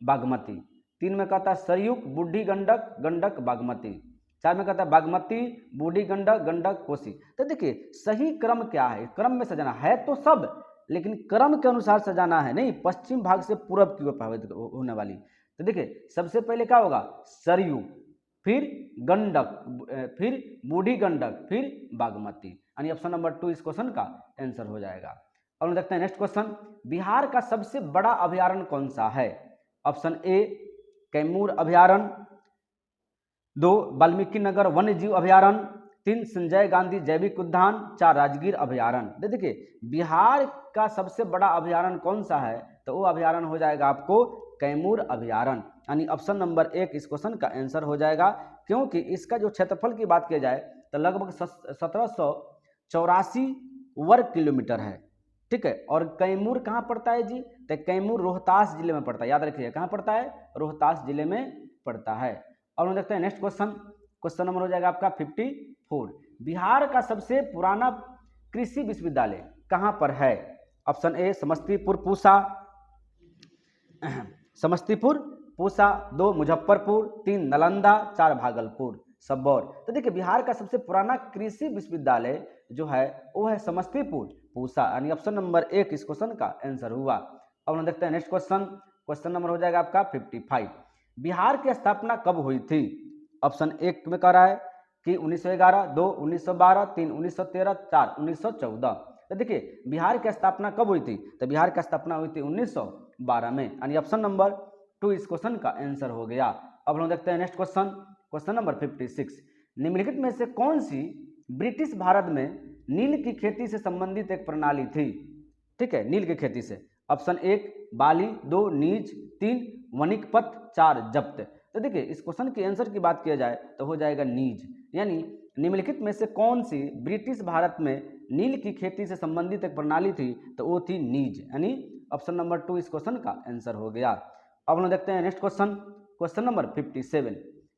बागमती, 3 में कहता है सरयू बूढ़ी गंडक गंडक बागमती, 4 में कहता है बागमती बूढ़ी गंडक गंडक कोसी। तो देखिए सही क्रम क्या है? क्रम में सजाना है तो सब, लेकिन क्रम के अनुसार सजाना है, नहीं पश्चिम भाग से पूरब की ओर प्रभावित होने वाली। तो देखिए सबसे पहले क्या होगा? सरयू, फिर गंडक, फिर बूढ़ी गंडक, फिर बागमती। यानी ऑप्शन नंबर 2 इस क्वेश्चन का आंसर हो जाएगा। अब हम देखते हैं नेक्स्ट क्वेश्चन। बिहार का सबसे बड़ा अभयारण्य कौन सा है? ऑप्शन ए कैमूर अभयारण्य, 2 वाल्मीकि नगर वन्य जीव अभयारण्य, 3 संजय गांधी जैविक उद्यान, 4 राजगीर अभयारण्य। देखिए बिहार का सबसे बड़ा अभयारण्य कौन सा है? तो वो अभयारण्य हो जाएगा आपको कैमूर अभयारण्य। यानी ऑप्शन नंबर 1 इस क्वेश्चन का आंसर हो जाएगा, क्योंकि इसका जो क्षेत्रफल की बात की जाए तो लगभग 1784 वर्ग किलोमीटर है। ठीक है, और कैमूर कहाँ पड़ता है जी? तो कैमूर रोहतास जिले में पड़ता है, याद रखिए कहाँ पड़ता है? रोहतास जिले में पड़ता है। और हम देखते हैं नेक्स्ट क्वेश्चन। क्वेश्चन नंबर हो जाएगा आपका 54। बिहार का सबसे पुराना कृषि विश्वविद्यालय कहाँ पर है? Option A Samastipur Pusa, 2 Muzaffarpur, 3 Nalanda, 4 Bhagalpur Sabour. तो देखिए बिहार का सबसे पुराना कृषि विश्वविद्यालय जो है वो है समस्तीपुर पूसा। यानी ऑप्शन नंबर 1 इस क्वेश्चन का आंसर हुआ। अब हम देखते हैं नेक्स्ट क्वेश्चन। क्वेश्चन नंबर हो जाएगा आपका 55। बिहार की स्थापना कब हुई थी? ऑप्शन 1 में कह रहा है कि 1911, 2 1912, 3 1913, 4 1914। तो देखिए बिहार की स्थापना कब हुई थी? तो बिहार की स्थापना हुई थी 1912 में। यानी ऑप्शन नंबर 2 इस क्वेश्चन का आंसर हो गया। अब हम देखते हैं नेक्स्ट क्वेश्चन। Question number 56। निम्नलिखित में से कौन सी ब्रिटिश भारत में नील की खेती से संबंधित एक प्रणाली थी? ठीक है, नील की खेती से। ऑप्शन 1 बाली, 2 नीज, 3 वणिकपत 4 जब्त। तो देखिए इस क्वेश्चन के आंसर की बात किया जाए तो हो जाएगा नीज, यानी निम्नलिखित में से कौन सी ब्रिटिश भारत में नील की खेती से संबंधित एक प्रणाली थी, तो वो थी नीज, यानी ऑप्शन नंबर 2 इस क्वेश्चन का आंसर हो गया। अब हम देखते हैं नेक्स्ट क्वेश्चन, क्वेश्चन नंबर 57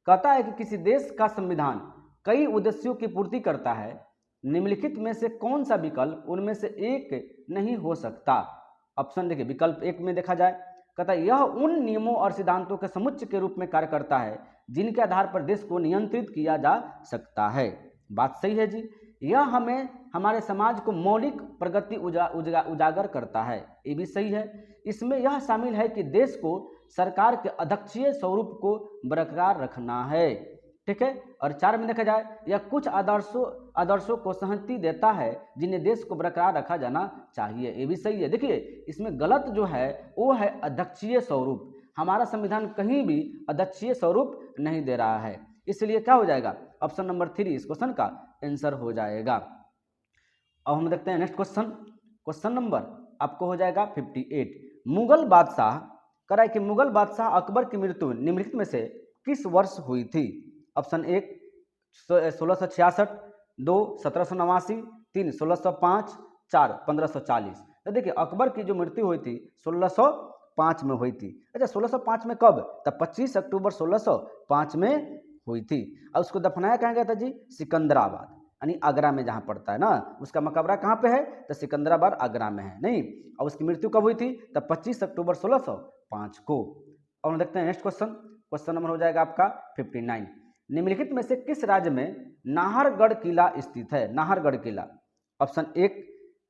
कहता है कि किसी देश का संविधान कई उद्देश्यों की पूर्ति करता है, निम्नलिखित में से कौन सा विकल्प उनमें से एक नहीं हो सकता। ऑप्शन देखिए विकल्प 1 में देखा जाए, कहता है यह उन नियमों और सिद्धांतों के समुच्चय के रूप में कार्य करता है जिनके आधार पर देश को नियंत्रित किया जा सकता है। बात सही है जी, यह हमें हमारे समाज को मौलिक प्रगति उजागर करता है, ये भी सही है। इसमें यह शामिल है कि देश को सरकार के अध्यक्षीय स्वरूप को बरकरार रखना है, ठीक है। और 4 में देखा जाए यह कुछ आदर्शों को सहमति देता है जिन्हें देश को बरकरार रखा जाना चाहिए, ये भी सही है। देखिए इसमें गलत जो है वो है अध्यक्षीय स्वरूप, हमारा संविधान कहीं भी अध्यक्षीय स्वरूप नहीं दे रहा है, इसलिए क्या हो जाएगा ऑप्शन नंबर 3 इस क्वेश्चन का आंसर हो जाएगा। अब हम देखते हैं नेक्स्ट क्वेश्चन, क्वेश्चन नंबर आपको हो जाएगा 58। मुगल बादशाह कह कि मुगल बादशाह अकबर की मृत्यु निम्नलिखित में से किस वर्ष हुई थी। ऑप्शन 1 1666, 2 1789, 3 1605, 4 1540। तो देखिए अकबर की जो मृत्यु हुई थी 1605 में हुई थी। अच्छा 1605 में कब, तब 25 अक्टूबर 1605 में हुई थी। और उसको दफनाया कहाँ गया था जी, सिकंदराबाद, यानी आगरा में जहाँ पड़ता है ना, उसका मकबरा कहाँ पे है, तो सिकंदराबाद आगरा में है नहीं। और उसकी मृत्यु कब हुई थी, तब 25 अक्टूबर 1605 को। और हम देखते हैं नेक्स्ट क्वेश्चन, क्वेश्चन नंबर हो जाएगा आपका 59। निम्नलिखित में से किस राज्य में नाहरगढ़ किला स्थित है। नाहरगढ़ किला, ऑप्शन 1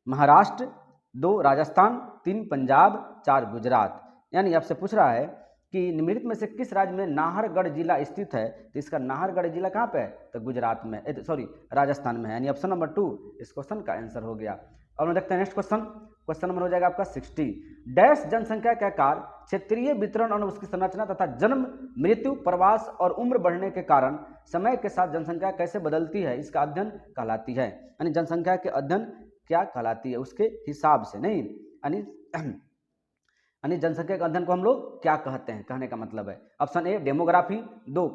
महाराष्ट्र, 2 राजस्थान, 3 पंजाब, 4 गुजरात। यानी आपसे पूछ रहा है कि निम्नलिखित में से किस राज्य में नाहरगढ़ जिला स्थित है, तो इसका नाहरगढ़ जिला कहाँ पे है, तो गुजरात में, सॉरी राजस्थान में है, यानी ऑप्शन नंबर 2 इस क्वेश्चन का आंसर हो गया। अब हम देखते हैं नेक्स्ट क्वेश्चन, क्वेश्चन नंबर हो जाएगा आपका 60। डैश जनसंख्या के आकार, क्षेत्रीय वितरण और उसकी संरचना तथा जन्म, मृत्यु, प्रवास और उम्र बढ़ने के कारण समय के साथ जनसंख्या कैसे बदलती है, इसका अध्ययन कहलाती है। यानी जनसंख्या के अध्ययन क्या कहलाती है, उसके हिसाब से नहीं, यानी जनसंख्या के अध्ययन को हम लोग क्या कहते हैं, कहने का मतलब है। Option 1 demography, 2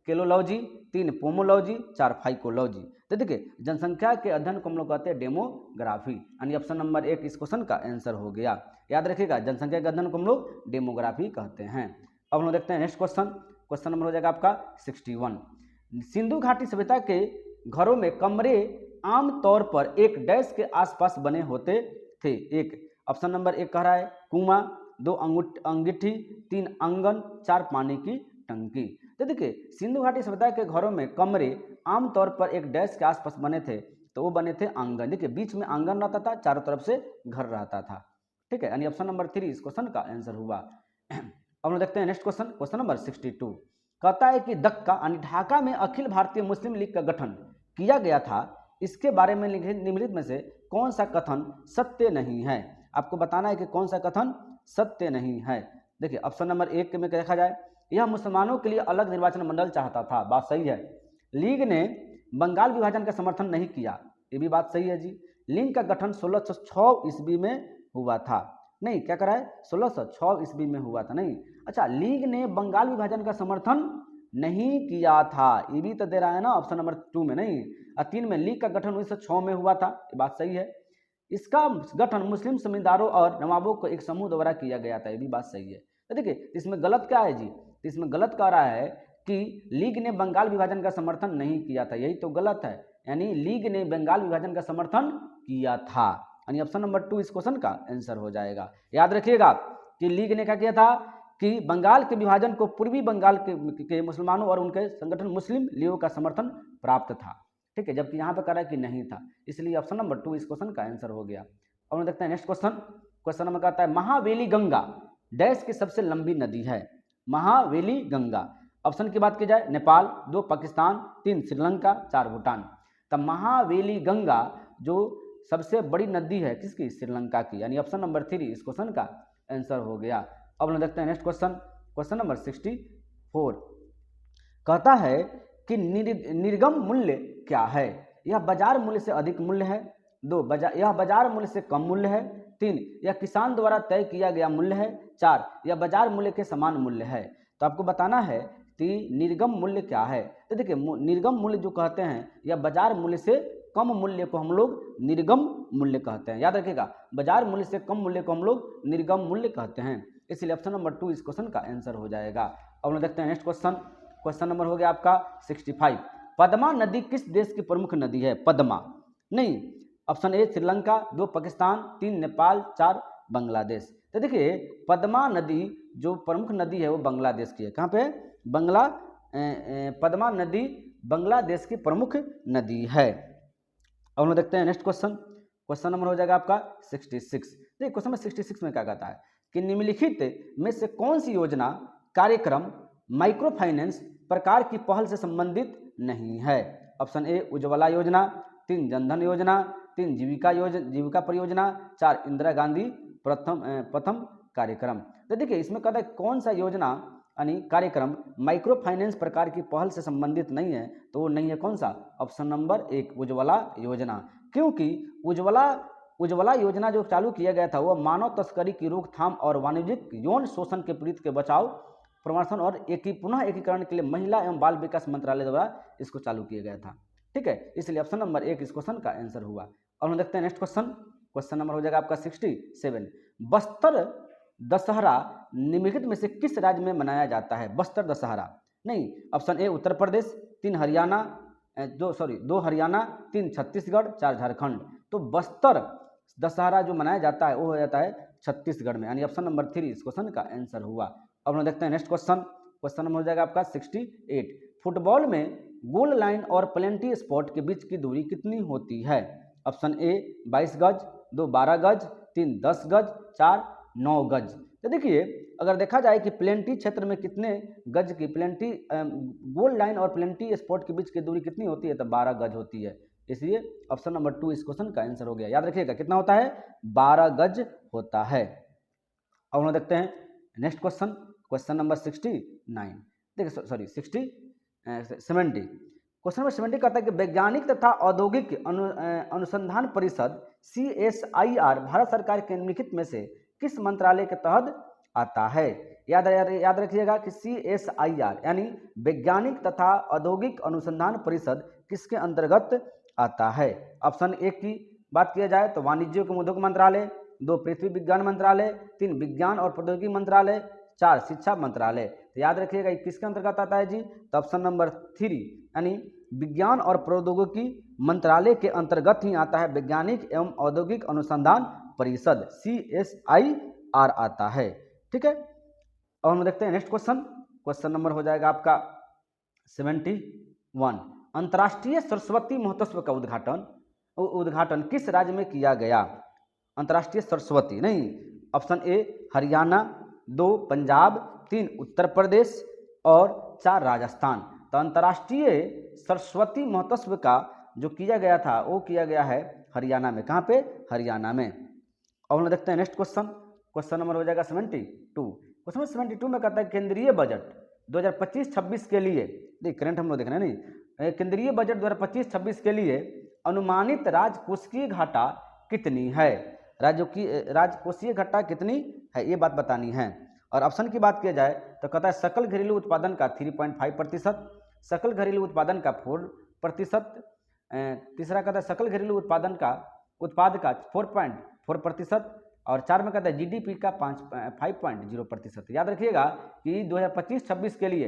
केलोलॉजी, 3 pomology, 4 phycology. तो देखिए जनसंख्या के अध्ययन को हम लोग कहते हैं डेमोग्राफी, यानी ऑप्शन नंबर 1 इस क्वेश्चन का आंसर हो गया। याद रखिएगा जनसंख्या के अध्ययन को हम लोग डेमोग्राफी कहते हैं। अब हम लोग देखते हैं नेक्स्ट क्वेश्चन, क्वेश्चन नंबर हो जाएगा आपका 61। सिंधु घाटी सभ्यता के घरों में कमरे आमतौर पर एक डैश के आसपास बने होते थे। एक ऑप्शन नंबर 1 कह रहा है कुआं, 2 अंगीठी, 3 आंगन, 4 पानी की टंकी। तो देखिए सिंधु घाटी सभ्यता के घरों में कमरे आमतौर पर एक डैश के आसपास बने थे, तो वो बने थे आंगन। देखिए बीच में आंगन रहता था, चारों तरफ से घर रहता था, ठीक है, यानी ऑप्शन नंबर 3 इस क्वेश्चन का आंसर हुआ। अब हम देखते हैं नेक्स्ट क्वेश्चन, क्वेश्चन नंबर 62। कहता है कि दक्का यानी ढाका में अखिल भारतीय मुस्लिम लीग का गठन किया गया था, इसके बारे में निम्नलिखित में से कौन सा कथन सत्य नहीं है। आपको बताना है कि कौन सा कथन सत्य नहीं है। देखिए ऑप्शन नंबर 1 में देखा जाए यह मुसलमानों के लिए अलग निर्वाचन मंडल चाहता था, बात सही है। लीग ने बंगाल विभाजन का समर्थन नहीं किया, ये भी बात सही है जी। लीग का गठन 1606 ईस्वी में हुआ था, नहीं क्या करा है 1606 ईस्वी में हुआ था, नहीं। अच्छा लीग ने बंगाल विभाजन का समर्थन नहीं किया था, ये भी तो दे रहा है ना ऑप्शन नंबर 2 में, नहीं। और 3 में लीग का गठन 1906 में हुआ था, ये बात सही है। इसका गठन मुस्लिम जमींदारों और नवाबों को एक समूह द्वारा किया गया था, ये भी बात सही है। तो देखिए इसमें गलत क्या है जी, इसमें गलत कह रहा है कि लीग ने बंगाल विभाजन का समर्थन नहीं किया था, यही तो गलत है। यानी लीग ने बंगाल विभाजन का समर्थन किया था, यानी ऑप्शन नंबर 2 इस क्वेश्चन का आंसर हो जाएगा। याद रखिएगा कि लीग ने क्या किया था कि बंगाल के विभाजन को पूर्वी बंगाल के मुसलमानों और उनके संगठन मुस्लिम लीग का समर्थन प्राप्त था, ठीक है, जबकि यहाँ पर कह रहा है कि नहीं था, इसलिए ऑप्शन नंबर 2 इस क्वेश्चन का आंसर हो गया। और हम देखते हैं नेक्स्ट क्वेश्चन, क्वेश्चन नंबर कहता है महावेली गंगा डैश की सबसे लंबी नदी है। महावेली गंगा, ऑप्शन की बात की जाए नेपाल, 2 पाकिस्तान, 3 श्रीलंका, 4 भूटान। तब महावेली गंगा जो सबसे बड़ी नदी है किसकी, श्रीलंका की, यानी ऑप्शन नंबर 3 इस क्वेश्चन का आंसर हो गया। अब हम देखते हैं नेक्स्ट क्वेश्चन, क्वेश्चन नंबर 64। कहता है कि निर्गम मूल्य क्या है। यह बाजार मूल्य से अधिक मूल्य है, 2 यह बाजार मूल्य से कम मूल्य है, 3 यह किसान द्वारा तय किया गया मूल्य है। 4 यह बाजार मूल्य के समान मूल्य है। तो आपको बताना है कि निर्गम मूल्य क्या है। तो देखिए निर्गम मूल्य जो कहते हैं या बाजार मूल्य से कम मूल्य को हम लोग निर्गम मूल्य कहते हैं। याद रखिएगा, बाजार मूल्य से कम मूल्य को हम लोग निर्गम मूल्य कहते हैं। इसलिए ऑप्शन नंबर 2 इस क्वेश्चन का आंसर हो जाएगा। अब हम देखते हैं नेक्स्ट क्वेश्चन। क्वेश्चन नंबर हो गया आपका 65। पद्मा नदी किस देश की प्रमुख नदी है? पद्मा नहीं, ऑप्शन ए श्रीलंका, 2 पाकिस्तान, 3 नेपाल, 4 बांग्लादेश। तो देखिए पद्मा नदी जो प्रमुख नदी है वो बांग्लादेश की है। कहाँ पे? पद्मा नदी बांग्लादेश की प्रमुख नदी है। अब हम देखते हैं नेक्स्ट क्वेश्चन। क्वेश्चन नंबर हो जाएगा आपका 66। देखिए क्वेश्चन नंबर 66 में क्या कहता है कि निम्नलिखित में से कौन सी योजना कार्यक्रम माइक्रो फाइनेंस प्रकार की पहल से संबंधित नहीं है? ऑप्शन ए उज्ज्वला योजना, 3 जनधन योजना, 3 जीविका परियोजना, 4 इंदिरा गांधी प्रथम कार्यक्रम। तो देखिए इसमें कहता है कौन सा योजना यानी कार्यक्रम माइक्रो फाइनेंस प्रकार की पहल से संबंधित नहीं है, तो वो नहीं है कौन सा? ऑप्शन नंबर 1 उज्ज्वला योजना। क्योंकि उज्ज्वला योजना जो चालू किया गया था वो मानव तस्करी की रोकथाम और वाणिज्यिक यौन शोषण के पीड़ित के बचाव, प्रमोशन और पुनः एकीकरण के लिए महिला एवं बाल विकास मंत्रालय द्वारा इसको चालू किया गया था। ठीक है, इसलिए ऑप्शन नंबर 1 इस क्वेश्चन का आंसर हुआ। और हम देखते हैं नेक्स्ट क्वेश्चन। क्वेश्चन नंबर हो जाएगा आपका 67। बस्तर दशहरा निम्नलिखित में से किस राज्य में मनाया जाता है? बस्तर दशहरा नहीं, ऑप्शन ए उत्तर प्रदेश, 2 हरियाणा, 3 छत्तीसगढ़, 4 झारखंड। तो बस्तर दशहरा जो मनाया जाता है वो हो जाता है छत्तीसगढ़ में, यानी ऑप्शन नंबर 3 इस क्वेश्चन का आंसर हुआ। अब हम देखते हैं नेक्स्ट क्वेश्चन। क्वेश्चन नंबर हो जाएगा आपका 68। फुटबॉल में गोल लाइन और पेनल्टी स्पॉट के बीच की दूरी कितनी होती है? ऑप्शन ए 22 गज, 2 12 गज, 3 10 गज, 4 9 गज। तो देखिए अगर देखा जाए कि प्लेंटी क्षेत्र में कितने गज की प्लेंटी गोल लाइन और प्लेंटी स्पॉट के बीच की दूरी कितनी होती है? तो 12 गज होती है। इसलिए ऑप्शन नंबर 2 इस क्वेश्चन का आंसर हो गया। याद रखिएगा कितना होता है? 12 गज होता है। अब हम देखते हैं नेक्स्ट क्वेश्चन। Question number 69। देखिए 70। क्वेश्चन नंबर 70 कहता है कि वैज्ञानिक तथा औद्योगिक अनुसंधान परिषद CSIR भारत सरकार के निम्नलिखित में से किस मंत्रालय के तहत आता है? याद रखिएगा कि CSIR यानी वैज्ञानिक तथा औद्योगिक अनुसंधान परिषद किसके अंतर्गत आता है? ऑप्शन ए की बात किया जाए तो वाणिज्य एवं उद्योग मंत्रालय, 2 पृथ्वी विज्ञान मंत्रालय, 3 विज्ञान और प्रौद्योगिकी मंत्रालय, 4 शिक्षा मंत्रालय। तो याद रखिएगा किसके अंतर्गत आता है जी? तो ऑप्शन नंबर 3 यानी विज्ञान और प्रौद्योगिकी मंत्रालय के अंतर्गत ही आता है वैज्ञानिक एवं औद्योगिक अनुसंधान परिषद CSIR आता है। ठीक है, अब हम देखते हैं नेक्स्ट क्वेश्चन। क्वेश्चन नंबर हो जाएगा आपका 71। अंतर्राष्ट्रीय सरस्वती महोत्सव का उद्घाटन किस राज्य में किया गया? अंतर्राष्ट्रीय सरस्वती नहीं, ऑप्शन ए हरियाणा, 2 पंजाब, 3 उत्तर प्रदेश और 4 राजस्थान। तो अंतर्राष्ट्रीय सरस्वती महोत्सव का जो किया गया था वो किया गया है हरियाणा में। कहाँ पे? हरियाणा में। अब हम देखते हैं नेक्स्ट क्वेश्चन। क्वेश्चन नंबर हो जाएगा 72। क्वेश्चन नंबर 72 में कहता है केंद्रीय बजट 2025-26 के लिए, देखिए करंट हम लोग देख रहे हैं नहीं, केंद्रीय बजट 2025-26 के लिए अनुमानित राजकोषीय घाटा कितनी है? राजकोषीय घाटा कितनी है ये बात बतानी है। और ऑप्शन की बात किया जाए तो कहता है सकल घरेलू उत्पादन का 3.5%, सकल घरेलू उत्पादन का 4%, तीसरा कहता है सकल घरेलू उत्पाद का 4.4%, और 4 में कहता है GDP का 5.0%। याद रखिएगा कि 2025-26 के लिए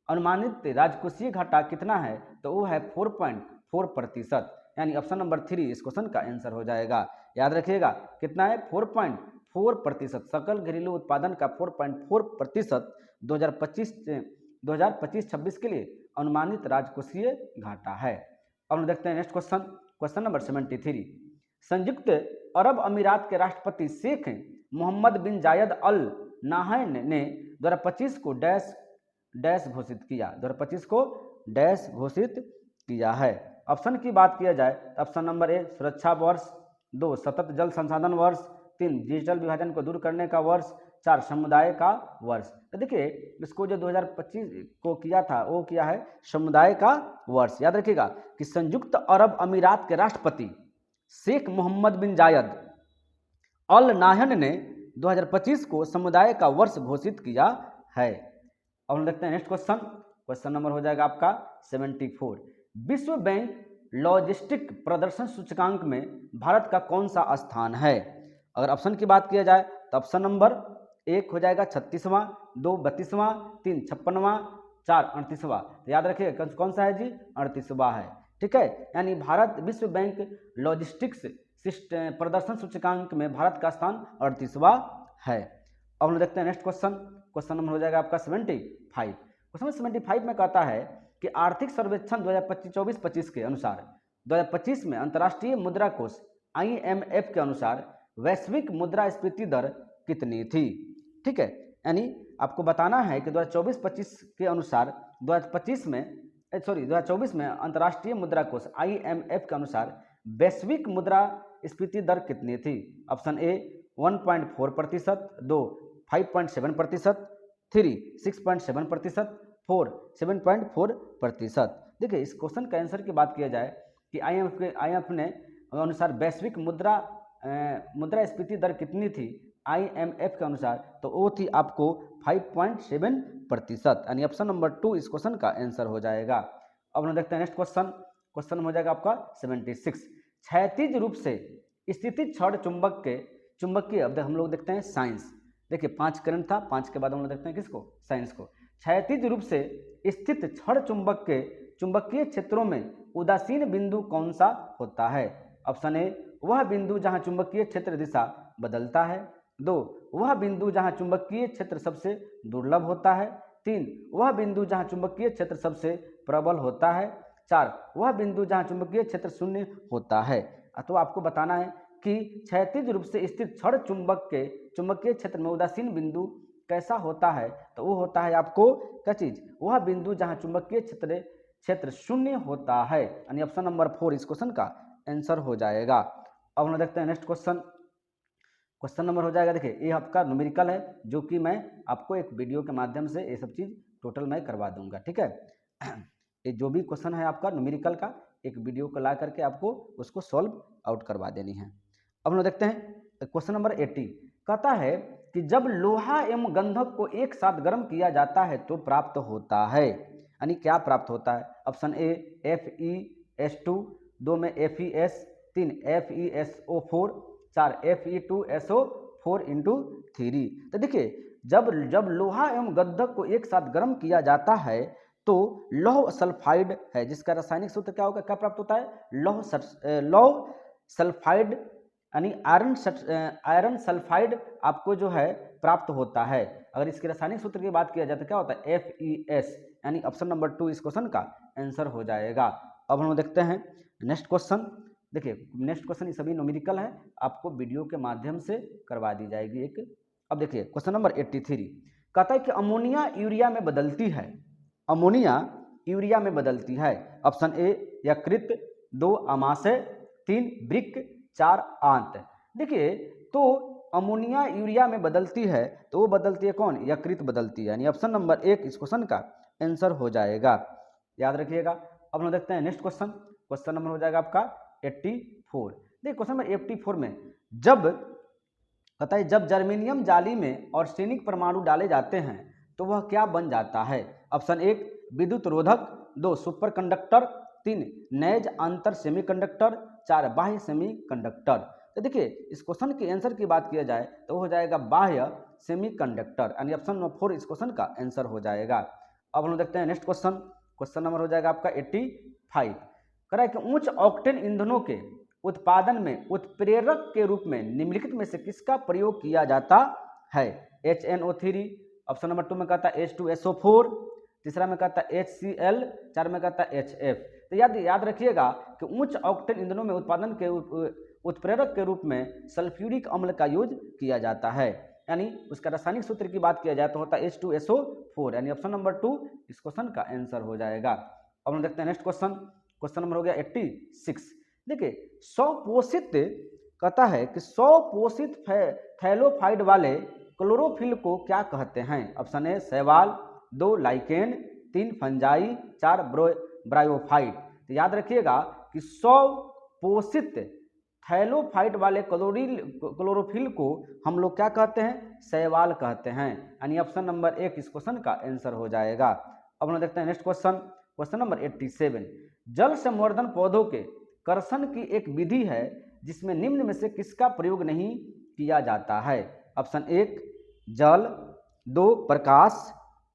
अनुमानित राजकोषीय घाटा कितना है? तो वो है 4.4%, यानी ऑप्शन नंबर 3 इस क्वेश्चन का आंसर हो जाएगा। याद रखिएगा कितना है? 4.4%। सकल घरेलू उत्पादन का 4.4% 2025-26 के लिए अनुमानित राजकोषीय घाटा है। अब हम देखते हैं नेक्स्ट क्वेश्चन। Question number 73। संयुक्त अरब अमीरात के राष्ट्रपति शेख मोहम्मद बिन जायद अल नाहयान ने 2025 को डैश घोषित किया, 2025 को डैश घोषित किया है। ऑप्शन की बात किया जाए तो ऑप्शन नंबर ए सुरक्षा वर्ष, 2 सतत जल संसाधन वर्ष, 3 डिजिटल विभाजन को दूर करने का वर्ष, 4 समुदाय का वर्ष। तो देखिए इसको जो 2025 को किया था वो किया है समुदाय का वर्ष। याद रखिएगा कि संयुक्त अरब अमीरात के राष्ट्रपति शेख मोहम्मद बिन जायद अल नाहन ने 2025 को समुदाय का वर्ष घोषित किया है? अब हम देखते हैं नेक्स्ट क्वेश्चन। क्वेश्चन नंबर हो जाएगा आपका 74। विश्व बैंक लॉजिस्टिक प्रदर्शन सूचकांक में भारत का कौन सा स्थान है? अगर ऑप्शन की बात किया जाए तो ऑप्शन नंबर 1 हो जाएगा 36वां, 2 32वां, 3 56वां, 4 38वां। तो याद रखिए कौन सा है जी? 38वां है। ठीक है, यानी भारत विश्व बैंक लॉजिस्टिक्स प्रदर्शन सूचकांक में भारत का स्थान 38वां है। अब हम देखते हैं नेक्स्ट क्वेश्चन। क्वेश्चन नंबर हो जाएगा आपका 75। क्वेश्चन 75 में कहता है कि आर्थिक सर्वेक्षण 2024-25 के अनुसार 2025 में अंतर्राष्ट्रीय मुद्रा कोष IMF के अनुसार वैश्विक मुद्रास्फीति दर कितनी थी? ठीक है, यानी आपको बताना है कि 2024-25 के अनुसार 2024 में अंतर्राष्ट्रीय मुद्रा कोष IMF के अनुसार वैश्विक मुद्रास्फीति दर कितनी थी? ऑप्शन ए 1.4%, 2 5.7%, 3 6.7%, 4 7.4%। देखिए इस क्वेश्चन का आंसर की बात किया जाए कि IMF ने अनुसार वैश्विक मुद्रास्फीति दर कितनी थी IMF के अनुसार, तो वो थी आपको 5.7%, यानी ऑप्शन नंबर 2 इस क्वेश्चन का आंसर हो जाएगा। अब हम देखते हैं नेक्स्ट क्वेश्चन। क्वेश्चन हो जाएगा आपका 76। क्षैतिज रूप से स्थिति क्षण चुंबक के चुंबकीय, अब हम लोग देखते हैं साइंस। देखिए 5 करंट था, 5 के बाद हम लोग देखते हैं किसको? साइंस को। क्षैतिज रूप से स्थित क्षण चुंबक के चुंबकीय क्षेत्रों में उदासीन बिंदु कौन सा होता है? ऑप्शन ए वह बिंदु जहां चुंबकीय क्षेत्र दिशा बदलता है, 2 वह बिंदु जहां चुंबकीय क्षेत्र सबसे दुर्लभ होता है, 3 वह बिंदु जहां चुंबकीय क्षेत्र सबसे प्रबल होता है, 4 वह बिंदु जहां चुंबकीय क्षेत्र शून्य होता है। तो आपको बताना है कि क्षैतिज रूप से स्थित क्षण चुंबक के चुंबकीय क्षेत्र में उदासीन बिंदु कैसा होता है? तो वो होता है आपको क्या चीज? वह बिंदु जहां चुंबकीय क्षेत्र शून्य होता है, यानी ऑप्शन नंबर 4 इस क्वेश्चन का आंसर हो जाएगा। अब हम देखते हैं नेक्स्ट क्वेश्चन। क्वेश्चन नंबर हो जाएगा, देखिए ये आपका न्यूमेरिकल है, जो कि मैं आपको एक वीडियो के माध्यम से ये सब चीज टोटल मैं करवा दूंगा। ठीक है, ये जो भी क्वेश्चन है आपका न्यूमेरिकल का, एक वीडियो को ला करके आपको उसको सॉल्व आउट करवा देनी है। अब हम देखते हैं क्वेश्चन नंबर 80। कहता है कि जब लोहा एवं गंधक को एक साथ गर्म किया जाता है तो प्राप्त होता है, यानी क्या प्राप्त होता है? ऑप्शन ए FeS2, 2 में FeS, 3 FeSO4, 4 Fe2SO4 × 3। तो देखिए जब लोहा एवं गंधक को एक साथ गर्म किया जाता है तो लौह सल्फाइड है, जिसका रासायनिक सूत्र क्या होगा? क्या प्राप्त होता है? लौह सल्फाइड, यानी आयरन सल्फाइड आपको जो है प्राप्त होता है। अगर इसके रासायनिक सूत्र की बात किया जाए तो क्या होता है? FeS, यानी ऑप्शन नंबर 2 इस क्वेश्चन का आंसर हो जाएगा। अब हम देखते हैं नेक्स्ट क्वेश्चन। देखिए नेक्स्ट क्वेश्चन ये सभी न्यूमेरिकल है, आपको वीडियो के माध्यम से करवा दी जाएगी एक। अब देखिए क्वेश्चन नंबर 83 कहता है कि अमोनिया यूरिया में बदलती है, अमोनिया यूरिया में बदलती है। ऑप्शन ए यकृत, 2 अमाशय, 3 वृक्क, 4 आंत। देखिए तो अमोनिया यूरिया में बदलती है तो वो बदलती है कौन? यकृत बदलती है, यानी ऑप्शन नंबर 1 इस क्वेश्चन का आंसर हो जाएगा, याद रखिएगा। अब हम देखते हैं नेक्स्ट क्वेश्चन। क्वेश्चन नंबर हो जाएगा आपका 84। देखिए क्वेश्चन नंबर 84 में जब कहता है जब जर्मेनियम जाली में आर्सेनिक परमाणु डाले जाते हैं तो वह क्या बन जाता है? ऑप्शन 1 विद्युत रोधक, 2 सुपर कंडक्टर, 3 नैज अंतर सेमीकंडक्टर, 4 बाह्य सेमीकंडक्टर। तो देखिए इस क्वेश्चन के आंसर की बात किया जाए तो हो जाएगा बाह्य सेमीकंडक्टर, यानी ऑप्शन नंबर 4 इस क्वेश्चन का आंसर हो जाएगा। अब हम देखते हैं नेक्स्ट क्वेश्चन। क्वेश्चन नंबर हो जाएगा आपका 85। कह रहा है कि उच्च ऑक्टेन ईंधनों के उत्पादन में उत्प्रेरक के रूप में निम्नलिखित में से किसका प्रयोग किया जाता है? HNO3, ऑप्शन नंबर 2 में कहता है H2SO4, तीसरा में कहता है HCl, 4 में कहता है HF। तो याद रखिएगा कि उच्च ऑक्टेन ईंधनों में उत्पादन के उत्प्रेरक के रूप में सल्फ्यूरिक अम्ल का यूज किया जाता है, यानी उसका रासायनिक सूत्र की बात किया जाए तो होता है H2SO4, यानी ऑप्शन नंबर 2 इस क्वेश्चन का आंसर हो जाएगा। अब हम देखते हैं नेक्स्ट क्वेश्चन। क्वेश्चन नंबर हो गया 86। देखिए स्वपोषित कहता है कि स्वपोषित थैलोफाइड वाले क्लोरोफिल को क्या कहते हैं? ऑप्शन ए शैवाल, 2 लाइकेन, 3 फंजाई, 4 ब्रायोफाइट। तो याद रखिएगा कि स्वपोषित थैलोफाइट वाले क्लोरोफिल को हम लोग क्या कहते हैं, शैवाल कहते हैं। यानी ऑप्शन नंबर 1 इस क्वेश्चन का आंसर हो जाएगा। अब हम देखते हैं नेक्स्ट क्वेश्चन, क्वेश्चन नंबर 87। जल संवर्धन पौधों के कर्षण की एक विधि है जिसमें निम्न में से किसका प्रयोग नहीं किया जाता है। ऑप्शन 1 जल, 2 प्रकाश,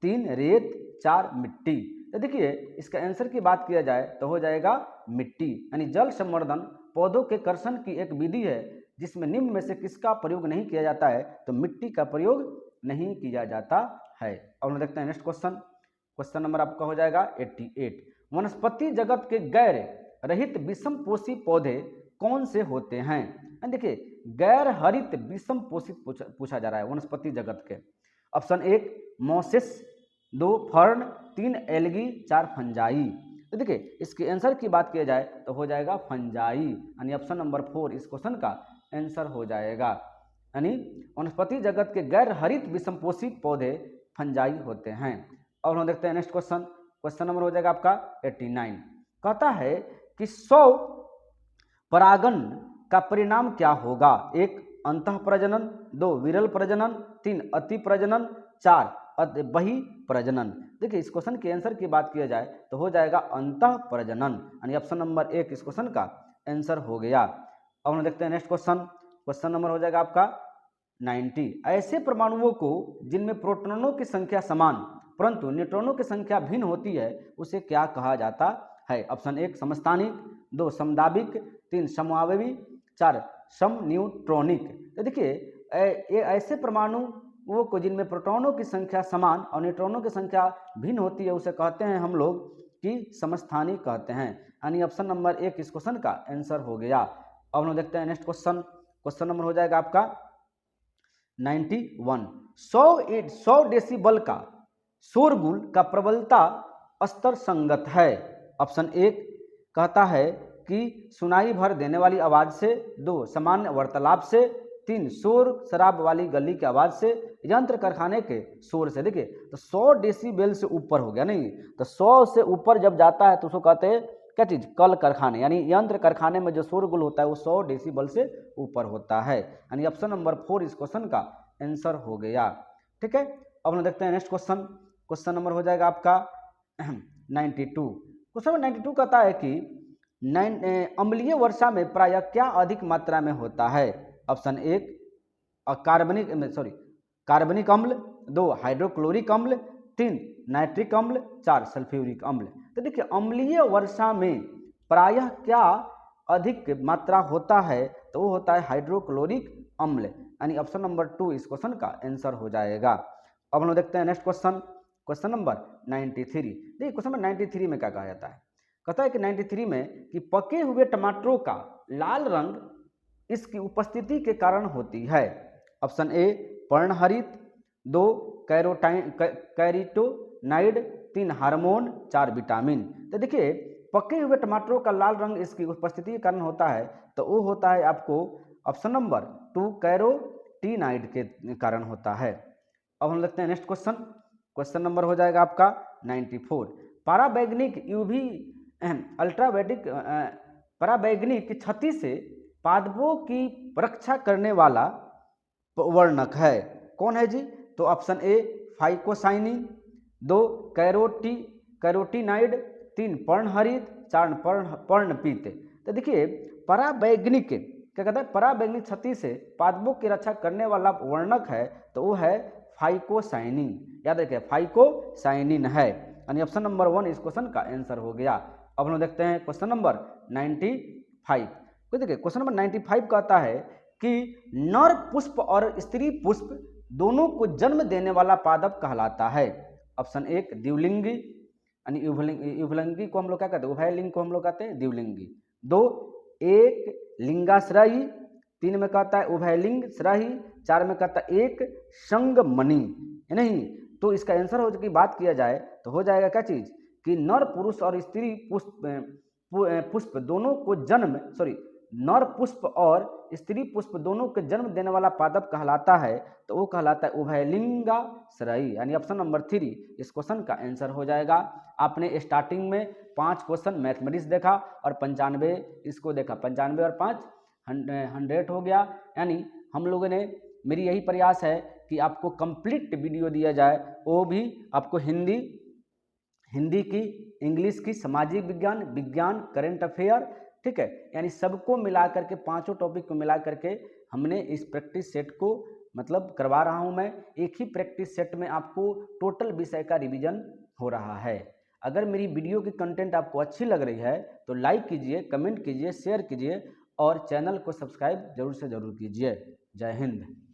3 रेत, 4 मिट्टी। तो देखिए इसका आंसर की बात किया जाए तो हो जाएगा मिट्टी। यानी जल संवर्धन पौधों के कर्षण की एक विधि है जिसमें निम्न में से किसका प्रयोग नहीं किया जाता है, तो मिट्टी का प्रयोग नहीं किया जाता है। अब हम देखते हैं नेक्स्ट क्वेश्चन, क्वेश्चन नंबर आपका हो जाएगा 88। वनस्पति जगत के गैर रहित विषम पोषी पौधे कौन से होते हैं। देखिए गैर हरित विषम पोषित पूछा जा रहा है वनस्पति जगत के। Option 1 Moses, 2 fern, 3 algae, 4 fungi. तो देखिए इसके आंसर की बात किया जाए तो हो जाएगा फंजाई। यानी ऑप्शन नंबर 4 इस क्वेश्चन का आंसर हो जाएगा। यानी वनस्पति जगत के गैर हरित विषम पोषित पौधे फंजाई होते हैं। और हम देखते हैं नेक्स्ट क्वेश्चन, क्वेश्चन नंबर हो जाएगा आपका 89। कहता है कि 100 परागण का परिणाम क्या होगा। 1 अंतः प्रजनन, 2 विरल प्रजनन, 3 अति प्रजनन, 4 बही प्रजनन। देखिए इस क्वेश्चन के आंसर की बात किया जाए तो हो जाएगा अंतः प्रजनन। यानी ऑप्शन नंबर 1 इस क्वेश्चन का आंसर हो गया। अब हम देखते हैं नेक्स्ट क्वेश्चन, क्वेश्चन नंबर हो जाएगा आपका 90। ऐसे परमाणुओं को जिनमें प्रोटॉनों की संख्या समान परंतु न्यूट्रॉनों की संख्या भिन्न होती है उसे क्या कहा जाता है। ऑप्शन 1 समस्थानिक, 2 समदाबिक, 3 समआवयवी, 4 समन्यूट्रॉनिक। तो देखिए ऐसे परमाणुओं को जिनमें प्रोटॉनों की संख्या समान और न्यूट्रॉनों की संख्या भिन्न होती है उसे कहते हैं हम लोग कि समस्थानिक कहते हैं। यानी ऑप्शन नंबर 1 इस क्वेश्चन का आंसर हो गया। अब हम देखते हैं नेक्स्ट क्वेश्चन, क्वेश्चन नंबर हो जाएगा आपका 91। 100 डेसिबल का शोरगुल का प्रबलता स्तर संगत है। ऑप्शन 1 कहता है कि सुनाई भर देने वाली आवाज से, 2 सामान्य वार्तालाप से, 3 शोर शराब वाली गली की आवाज से, यंत्र कारखाने के शोर से। देखिए तो 100 डेसिबल से ऊपर हो गया, नहीं तो 100 से ऊपर जब जाता है तो उसको कहते हैं क्या चीज, कल कारखाने यानी यंत्र कारखाने में जो शोरगुल होता है वो 100 डेसिबल से ऊपर होता है। यानी ऑप्शन नंबर 4 इस क्वेश्चन का आंसर हो गया। ठीक है, अब हम देखते हैं नेक्स्ट क्वेश्चन, क्वेश्चन नंबर हो जाएगा आपका 92। क्वेश्चन नंबर 92 कहता है कि अम्लीय वर्षा में प्रायः क्या अधिक मात्रा में होता है। ऑप्शन 1 कार्बनिक अम्ल, 2 हाइड्रोक्लोरिक अम्ल, 3 नाइट्रिक अम्ल, 4 सल्फ्यूरिक अम्ल। तो देखिए अम्लीय वर्षा में प्रायः क्या अधिक मात्रा होता है, तो वो होता है हाइड्रोक्लोरिक अम्ल। यानी ऑप्शन नंबर 2 इस क्वेश्चन का आंसर हो जाएगा। अब हम देखते हैं नेक्स्ट क्वेश्चन, क्वेश्चन नंबर 93। देखिए क्वेश्चन नंबर 93 में क्या कहा जाता है, कहता है कि 93 में कि पके हुए टमाटरों का लाल रंग इसकी उपस्थिति के कारण होती है। ऑप्शन 1 पर्णहरित, 2 कैरोटीनॉइड, 3 हार्मोन, 4 विटामिन। तो देखिए पके हुए टमाटरों का लाल रंग इसकी उपस्थिति के कारण होता है, तो वो होता है आपको ऑप्शन नंबर 2 कैरोटीनॉइड के कारण होता है। अब हम देखते हैं नेक्स्ट क्वेश्चन, क्वेश्चन नंबर हो जाएगा आपका 94। पराबैंगनिक यूवी अल्ट्रावायलेट पराबैंगनिक क्षति से पादपों की रक्षा करने वाला वर्णक है, कौन है जी। तो ऑप्शन 1 फाइकोसाइनिन, 2 कैरोटीनॉइड, 3 पर्णहरित, 4 पर्णपित। तो देखिए पराबैंगनिक क्या कहता है, पराबैंगनिक क्षति से पादपों की रक्षा करने वाला वर्णक है, तो वो है फाइकोसाइनिन। याद रखिए फाइकोसाइनिन है। यानी ऑप्शन नंबर 1 इस क्वेश्चन का आंसर हो गया। अब हम देखते हैं क्वेश्चन नंबर 95। तो देखिए क्वेश्चन नंबर 95 कहता है कि नर पुष्प और स्त्री पुष्प दोनों को जन्म देने वाला पादप कहलाता है। ऑप्शन 1 द्विलिंगी, यानी युवलिंगी को हम लोग क्या कहते हैं, उभयलिंग को हम लोग कहते हैं द्विलिंगी। 2 एक लिंगाश्रयी, 3 में कहता है उभयलिंग श्रयी, 4 में कहता है एक संगमणि। नहीं तो इसका आंसर हो की बात किया जाए तो हो जाएगा क्या चीज कि नर पुरुष और स्त्री पुष्प दोनों को नर पुष्प और स्त्री पुष्प दोनों के जन्म देने वाला पादप कहलाता है, तो वो कहलाता है उभयलिंगाश्रयी। यानी ऑप्शन नंबर 3 इस क्वेश्चन का आंसर हो जाएगा। आपने स्टार्टिंग में 5 क्वेश्चन मैथमेटिक्स देखा और 95 इसको देखा, 95 और 5 100 हो गया। यानी हम लोगों ने, मेरी यही प्रयास है कि आपको कंप्लीट वीडियो दिया जाए, वो भी आपको हिंदी की, इंग्लिश की, सामाजिक विज्ञान, विज्ञान, करंट अफेयर, ठीक है। यानी सबको मिला करके, पांचों टॉपिक को मिला करके हमने इस प्रैक्टिस सेट को मतलब करवा रहा हूं मैं। एक ही प्रैक्टिस सेट में आपको टोटल विषय का रिवीजन हो रहा है। अगर मेरी वीडियो की कंटेंट आपको अच्छी लग रही है तो लाइक कीजिए, कमेंट कीजिए, शेयर कीजिए और चैनल को सब्सक्राइब जरूर से जरूर कीजिए। जय हिंद।